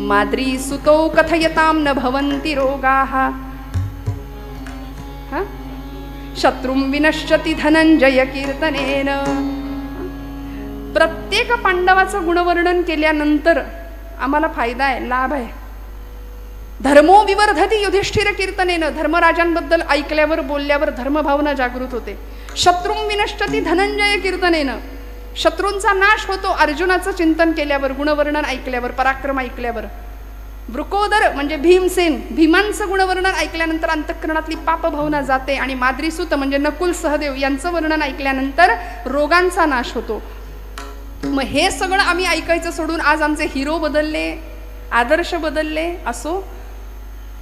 माद्री सुतो कथयताम न भवन्ति रोगाः शत्रुं विनश्यति धनंजय कीर्तनेन. प्रत्येक पांडवाचं गुणवर्णन केल्यानंतर आम्हाला फायदा आहे, लाभ आहे. धर्मो विवर्धति युधिष्ठिर कीर्तनेन, धर्मराजांबद्दल ऐकल्यावर बोलल्यावर धर्मभावना जागृत होते. शत्रुं विनश्यति धनंजय कीर्तनेन, शत्रूंचा नाश होतो अर्जुनाचं चिंतन केल्यावर, गुणवर्णन ऐकल्यावर, पराक्रम ऐकल्यावर. वृकोदर म्हणजे भीमसेन, भीमांचं गुणवर्णन ऐकल्यानंतर अंतःकरणातली पापभावना जाते. आणि माद्रीसूत म्हणजे नकुल सहदेव यांचं वर्णन ऐकल्यानंतर रोगांचा नाश होतो. मग हे सगळं आम्ही ऐकायचं सोडून आज आमचे हिरो बदलले, आदर्श बदलले. असो,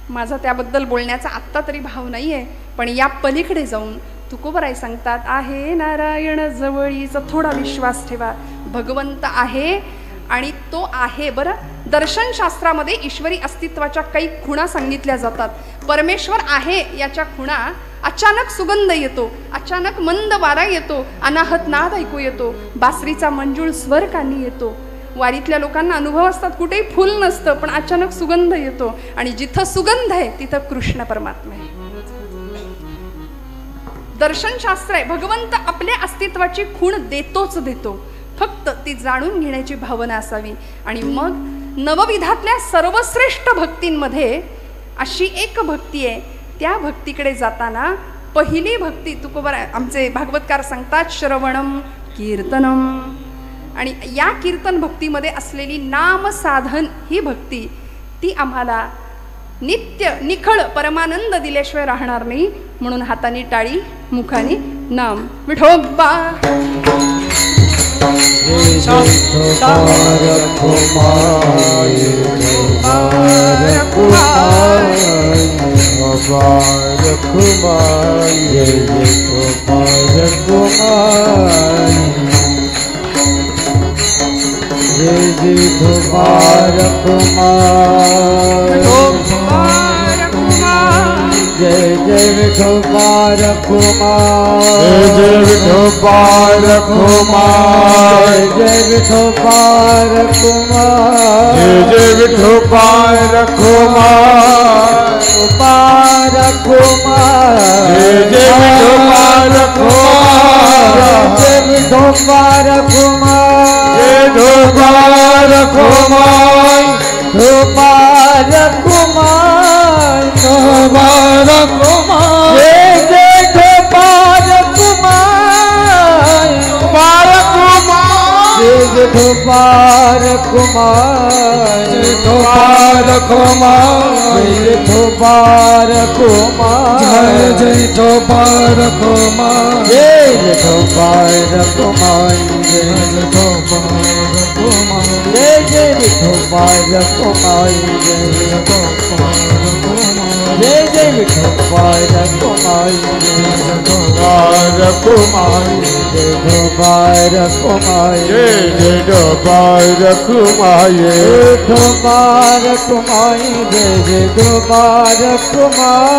माझा त्याबद्दल बोलण्याचा आत्ता तरी भाव नाही आहे. पण या पलीकडे जाऊन तुकोबराय सांगतात, आहे नारायण जवळीच थोडा विश्वास ठेवा. भगवंत आहे आणि तो आहे. बरं, दर्शनशास्त्रामध्ये ईश्वरी अस्तित्वाच्या काही खुणा सांगितल्या जातात. परमेश्वर आहे याच्या खुणा, अचानक सुगंध येतो, अचानक मंद वारा येतो, अनाहत नाद ऐकू येतो, बासरीचा मंजूळ स्वर कानी येतो. वारीतल्या लोकांना अनुभव असतात, कुठेही फुल नसतं पण अचानक सुगंध येतो. आणि जिथं सुगंध आहे तिथं कृष्ण परमात्मा आहे. दर्शनशास्त्र आहे, भगवंत आपल्या अस्तित्वाची खूण देतोच देतो, फक्त ती जाणून घेण्याची भावना असावी. आणि मग नवविधातल्या सर्वश्रेष्ठ भक्तींमध्ये अशी एक भक्ती आहे, त्या भक्तीकडे जाताना पहिली भक्ती तुकोबर आमचे भागवतकार सांगतात, श्रवणम कीर्तनम. आणि या कीर्तन भक्तीमध्ये असलेली नाम साधन ही भक्ती, ती आम्हाला नित्य निखळ परमानंद दिल्याशिवाय राहणार नाही. म्हणून हाताने टाळी, मुखाने नाम विठोबा. जय जय विठोबार कुमार, जय विठोबार कुमार, जय विठोबार कुमार, जय विठोबार कुमार, कुमार कुमार, जय विठोबार कुमार, जय विठोबार कुमार, जय विठोबार कुमार, कुमार कुमार, कुमार कुमार, जय जय गोपाल कुमार, कुमार कुमार, जय गोपाल कुमार, गोपाल कुमार, जय गोपाल कुमार, जय गोपाल कुमार, जय गोपाल कुमार, जय गोपाल कुमार, जय जय गोपाल कुमार, जय गोपाल कुमार, जय जय विठोबार कुमार, जय गोपाल कुमार, जय गोपाल कुमार, जय जय गोपाल कुमार, गोपाल कुमार, जय जय गोपाल कुमार,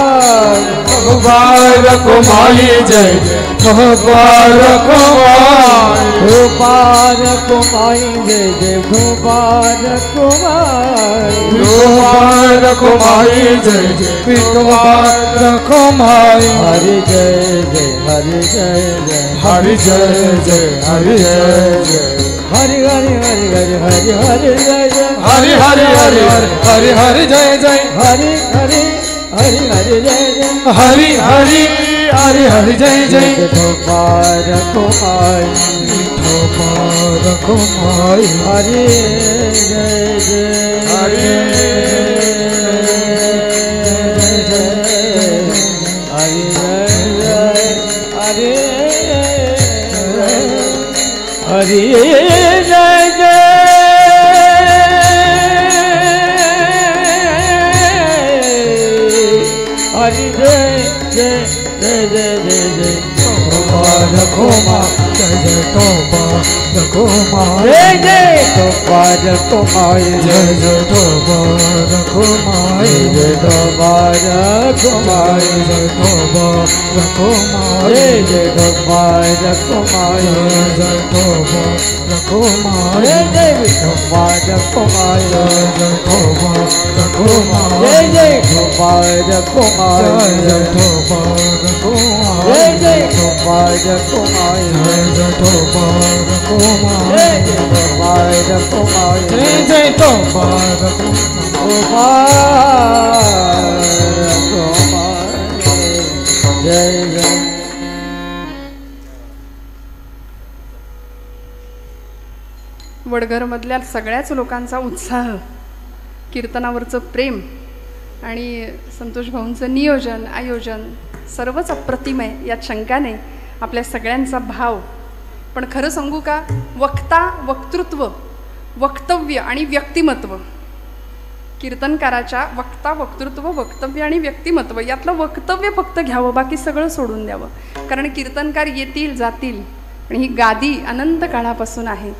गोपाल कुमार, जय जय गोपाल कुमार, गोपाल कुमार, जय जय गोपाल कुमार, गोपाल कुमार, जय जय विठोबार कुमार, हरि जय जय, हरि जय जय, हरि जय जय, हरि जय जय, हरि हरि हरि हरि हरि हरि जय जय, हरि हरि हरि हरि हरि हरि जय जय, हरि हरि हरि हरि जय जय, हरि हरि हरि हरि जय जय, विठोबार कुमार, विठोबार कुमार, हरि जय जय, हरि हरि जय जय, हरी जय जय जय जय जय जय तोबा रखो माँ जय जय तोबा रखो माँ जय जय तोबा रखो माँ जय जय तोबा रखो माँ जय तोबा रखो माँ जय तोबा रखो माँ जय जय तोबा रखो माँ जय तोबा रखो माँ जय जय तोबा रखो माँ जय तोबा रखो माँ जय जय तोबा रखो माँ जय तोबा रखो माँ जय जय तोबा रखो माँ जय तोबा रखो माँ जय जय तोबा रखो माँ जय तोबा रखो तोबा रखो माँ जय जय वडघरमधल्या सगळ्याच लोकांचा उत्साह, कीर्तनावरचं प्रेम आणि संतोष भाऊंचं नियोजन आयोजन सर्वच अप्रतिम आहे, यात शंका नाही. आपल्या सगळ्यांचा भाव. पण खरं सांगू का, वक्ता, वक्तृत्व, वक्तव्य आणि व्यक्तिमत्व, कीर्तनकाराच्या वक्ता, वक्तृत्व, वक्तव्य आणि व्यक्तिमत्व यातलं वक्तव्य फक्त घ्यावं, बाकी सगळं सोडून द्यावं. कारण कीर्तनकार येतील जातील, पण ही गादी अनंत काळापासून आहे,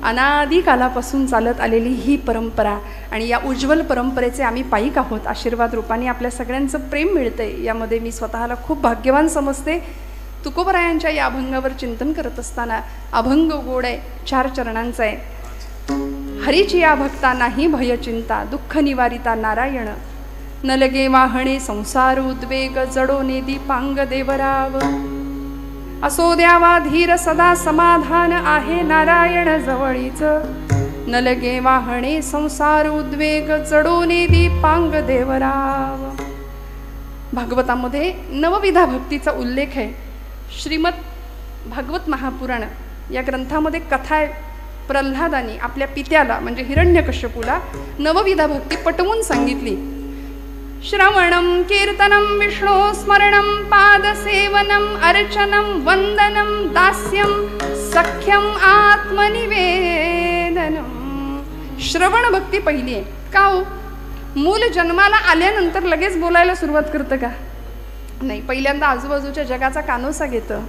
अनादी कालापासून चालत आलेली ही परंपरा. आणि या उज्ज्वल परंपरेचे आम्ही पाईक आहोत. आशीर्वाद रूपाने आपल्या सगळ्यांचं प्रेम मिळतंय, यामध्ये मी स्वतःला खूप भाग्यवान समजते. तुकोबरायांच्या या अभंगावर चिंतन करत असताना अभंग गोड आहे, 4 चरणांचा आहे. हरीची या भक्ता नाही भय चिंता, दुःख निवारिता नारायण, न लगे वाहणे संसार उद्वेग, जडो नेदी पांग देवराव. असो द्यावा धीर सदा समाधान, आहे नारायण जवळीच, न लगे वाहणे संसार उद्वेग, जडो नेदी पांग देवराव. भागवतामध्ये नवविधा भक्तीचा उल्लेख आहे. श्रीमद भागवत महापुराण या ग्रंथामध्ये कथा आहे. प्रल्हादानी आपल्या पित्याला म्हणजे हिरण्यकश्यपूला नवविधा भक्ती पटवून सांगितली. श्रवणं कीर्तनं विष्णो स्मरणं पादसेवनं अर्चनं वंदनं दास्यं सख्यं आत्मनिवेदनं. श्रवण भक्ती पहिली आहे. का हो, मूल जन्माला आल्यानंतर लगेच बोलायला सुरुवात करतं का? नाही, पहिल्यांदा आजूबाजूच्या जगाचा कानोसा घेतं,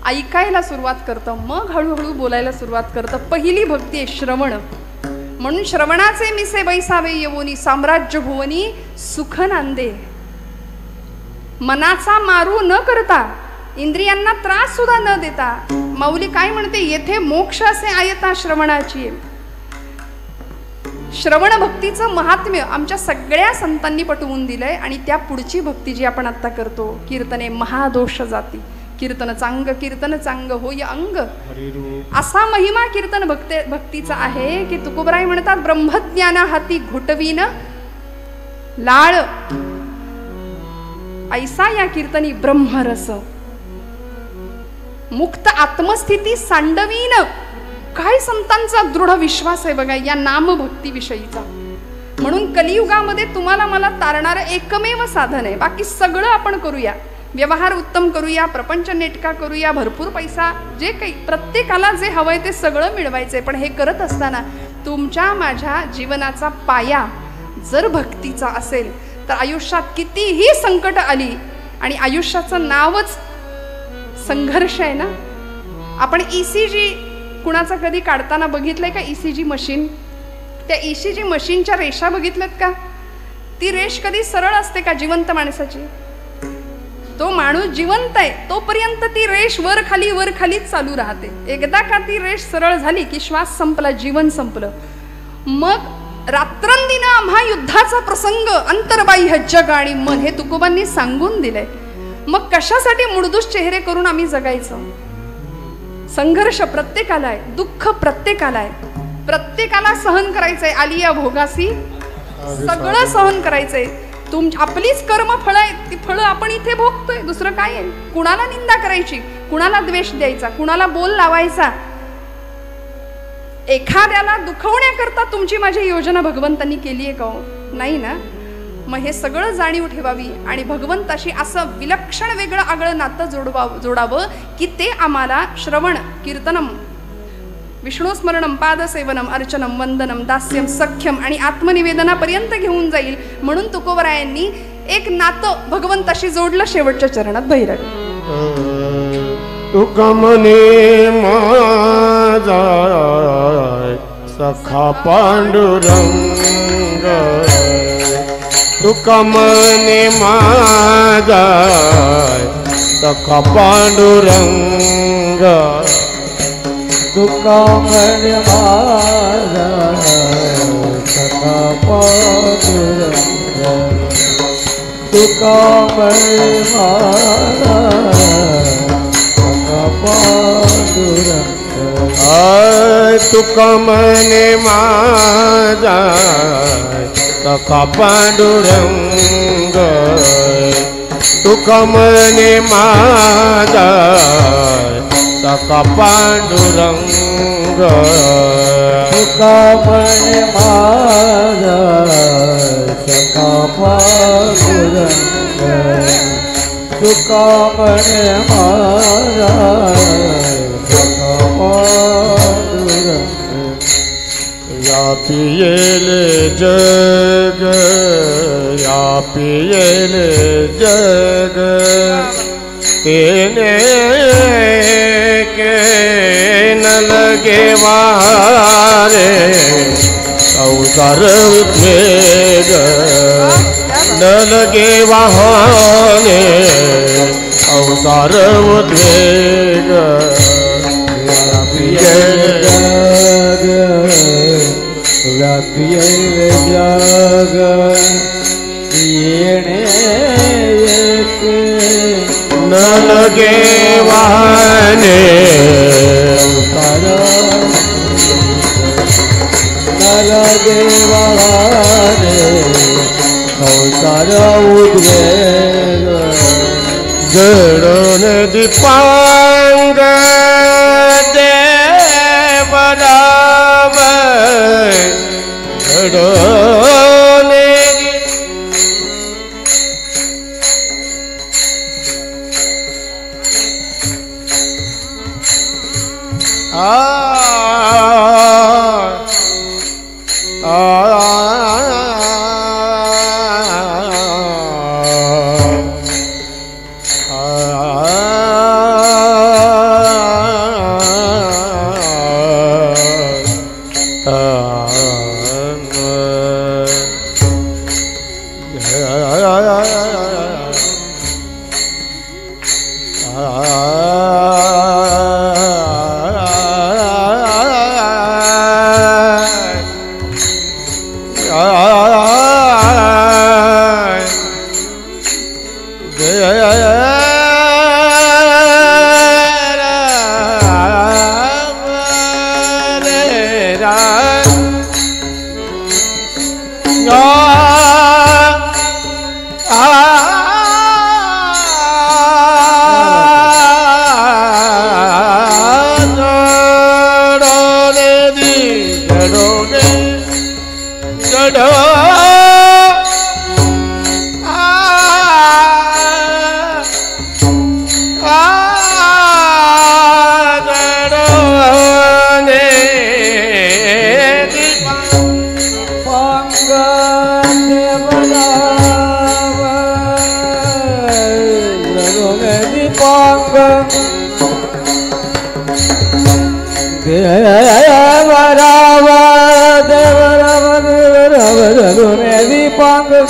ऐकायला सुरुवात करतं, मग हळूहळू बोलायला सुरुवात करतं. पहिली भक्ती आहे श्रवण. म्हणून श्रवणाचे मिसे बैसावे येवोनी, साम्राज्य भुवनी सुख नांदे. मनाचा मारू न करता, इंद्रियांना त्रास सुद्धा न देता, माऊली काय म्हणते, येथे मोक्ष असे आयता श्रवणाची. श्रवण भक्तीचं महात्म्य आमच्या सगळ्या संतांनी पटवून दिलंय. आणि त्या पुढची भक्ती जी आपण आता करतो, कीर्तने महादोष जाती, कीर्तन चांग कीर्तन चांग होय अंग, असा महिमा कीर्तन भक्तीचा आहे की तुकोबराय म्हणतात, ब्रह्मज्ञाना हाती घोटवीन लाळ, ऐसा या कीर्तनी ब्रह्मरस, मुक्त आत्मस्थिती सांडवीन. काय संतांचा दृढ विश्वास आहे बघा या नामभक्ती विषयीचा. म्हणून कलियुगामध्ये तुम्हाला मला तारणारं एकमेव साधन आहे. बाकी सगळं आपण करूया, व्यवहार उत्तम करूया, प्रपंच नेटका करूया, भरपूर पैसा, जे काही प्रत्येकाला जे हवंय ते सगळं मिळवायचंय. पण हे करत असताना तुमच्या माझ्या जीवनाचा पाया जर भक्तीचा असेल तर आयुष्यात कितीही संकट आली, आणि आयुष्याचं नावच संघर्ष आहे ना. आपण ECG कुणाचा कधी काढताना बघितलंय का? ECG मशीन, त्या ECG मशीनच्या रेषा बघितल्यात का? ती रेष कधी सरळ असते का जिवंत माणसाची? तो माणूस जिवंत आहे तोपर्यंत ती रेष वर खालीच चालू राहते. एकदा का ती रेष सरळ झाली की श्वास संपला, जीवन संपलं. मग रात्रंदिन आम्हा युद्धाचा प्रसंग, अंतर्बाह्य जग आणि मन, हे तुकोबांनी सांगून दिलंय. मग कशासाठी मुडदूस चेहरे करून आम्ही जगायचं? संघर्ष प्रत्येकाला आहे, दुःख प्रत्येकाला आहे, प्रत्येकाला सहन करायचंय. आलिया भोगासी सगळं सहन करायचंय. आपलीच कर्म फळं आहेत, ती फळं आपण इथे भोगतोय. दुसरं काय आहे? कुणाला निंदा करायची, कुणाला द्वेष द्यायचा, कुणाला बोल लावायचा? एखाद्याला दुखवण्याकरता तुमची माझी योजना भगवंतांनी केली आहे का? नाही ना. मग हे सगळं जाणीव ठेवावी आणि भगवंताशी असं विलक्षण वेगळं आगळं नातं जोडावं की ते आम्हाला श्रवण कीर्तनम विष्णुस्मरणम पादसेवनम अर्चनम वंदनम दास्यम सख्यम आणि आत्मनिवेदनापर्यंत घेऊन जाईल. म्हणून तुकोबरायांनी एक नातं भगवंताशी जोडलं शेवटच्या चरणात भैरवी. तुका मने माझा सखा पांडुरंग, तुका मने माझा सखा पांडुरंग, तुका मने माझा सखा पांडुरंग, तुका मने माझा सखा पांडुरंग. तुका मने माझा सखा पांडुरंग, तुका मने माझा सखा पांडुरंग, तुका मने माझा सखा पांडुरंग, तुका मने माझा सखा पांडुरंग. व्यापियेले जग, व्यापियेले जग, तेने के न लगे वारे संसार उद्वेग, न लगे वाहने संसार उद्वेग. व्यापियेले जग, व्यापियेले जग, येणे एक न लगे वाहने संसार, न लगे वाहने संसार उद्वेग. जडोन दीपांग देवराव, जडोन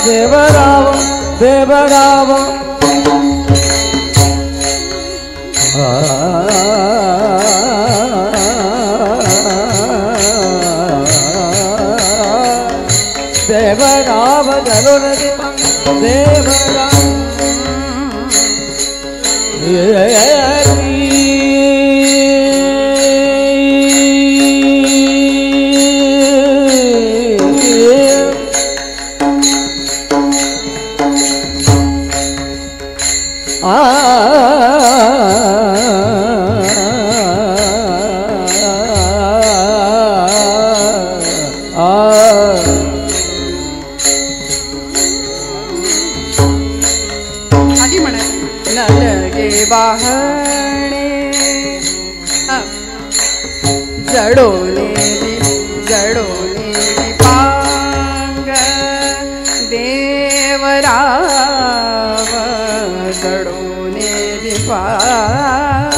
देवराव देवराव देवराव जलोन देवराव आधी म्हणायचं न लगे वाहणे जडोने दीपांग देवराव जडून दीपांग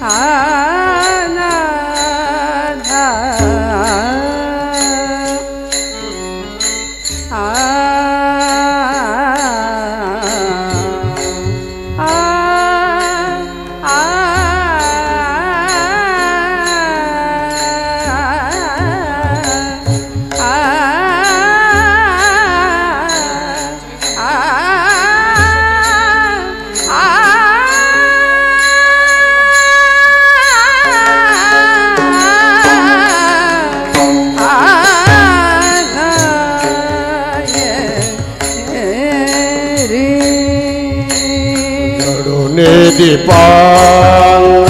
अनाधा दीपांग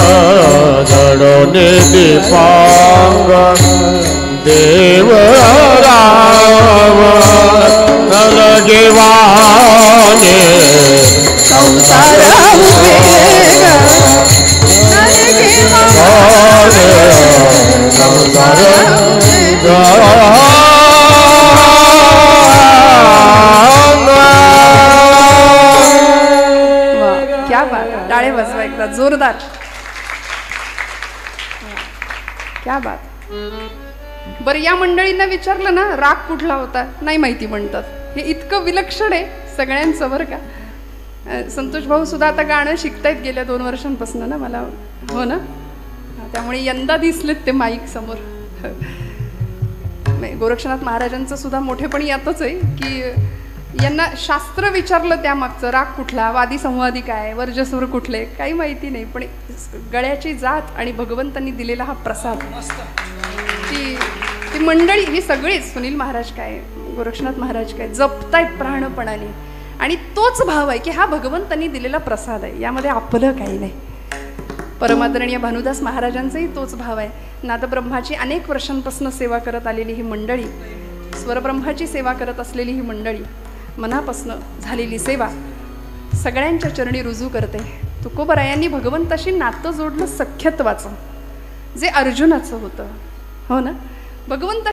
जडोने दीपांग देव राम न लगे वाने संसार क्या बात, टाळे बसवा एकदा जोरदार. क्या बात. बरं, या मंडळींना विचारलं ना राग कुठला होता, नाही माहिती म्हणतात. हे इतकं विलक्षण आहे सगळ्यांचं बरं का. संतोष भाऊ सुद्धा आता गाणं शिकतायत गेल्या 2 वर्षांपासून ना मला, हो ना. त्यामुळे यंदा दिसलेत ते माईक समोर. गोरक्षनाथ महाराजांचं सुद्धा मोठेपण यातच आहे की यांना शास्त्र विचारलं त्यामागचं राग कुठला, वादी संवादी काय, वर्जस्वर कुठले, काही माहिती नाही. पण गळ्याची जात आणि भगवंतांनी दिलेला हा प्रसाद, ती मंडळी ही सगळीच, सुनील महाराज काय, गोरक्षनाथ महाराज काय, जपतायत प्राणपणाने. आणि तोच भाव आहे की हा भगवंतांनी दिलेला प्रसाद आहे, यामध्ये आपलं काही नाही. परमादरणीय भानुदास महाराजांचाही तोच भाव आहे. नादब्रह्माची अनेक वर्षांपासून सेवा करत आलेली ही मंडळी, स्वरब्रह्माची सेवा करत असलेली ही मंडळी, मनापासून झालेली सेवा सगळ्यांच्या चरणी रुजू करते. तुकोबरायांनी भगवंताशी नातं जोडलं सख्यत्वाचं, जे अर्जुनाचं होतं, हो ना. भगवंत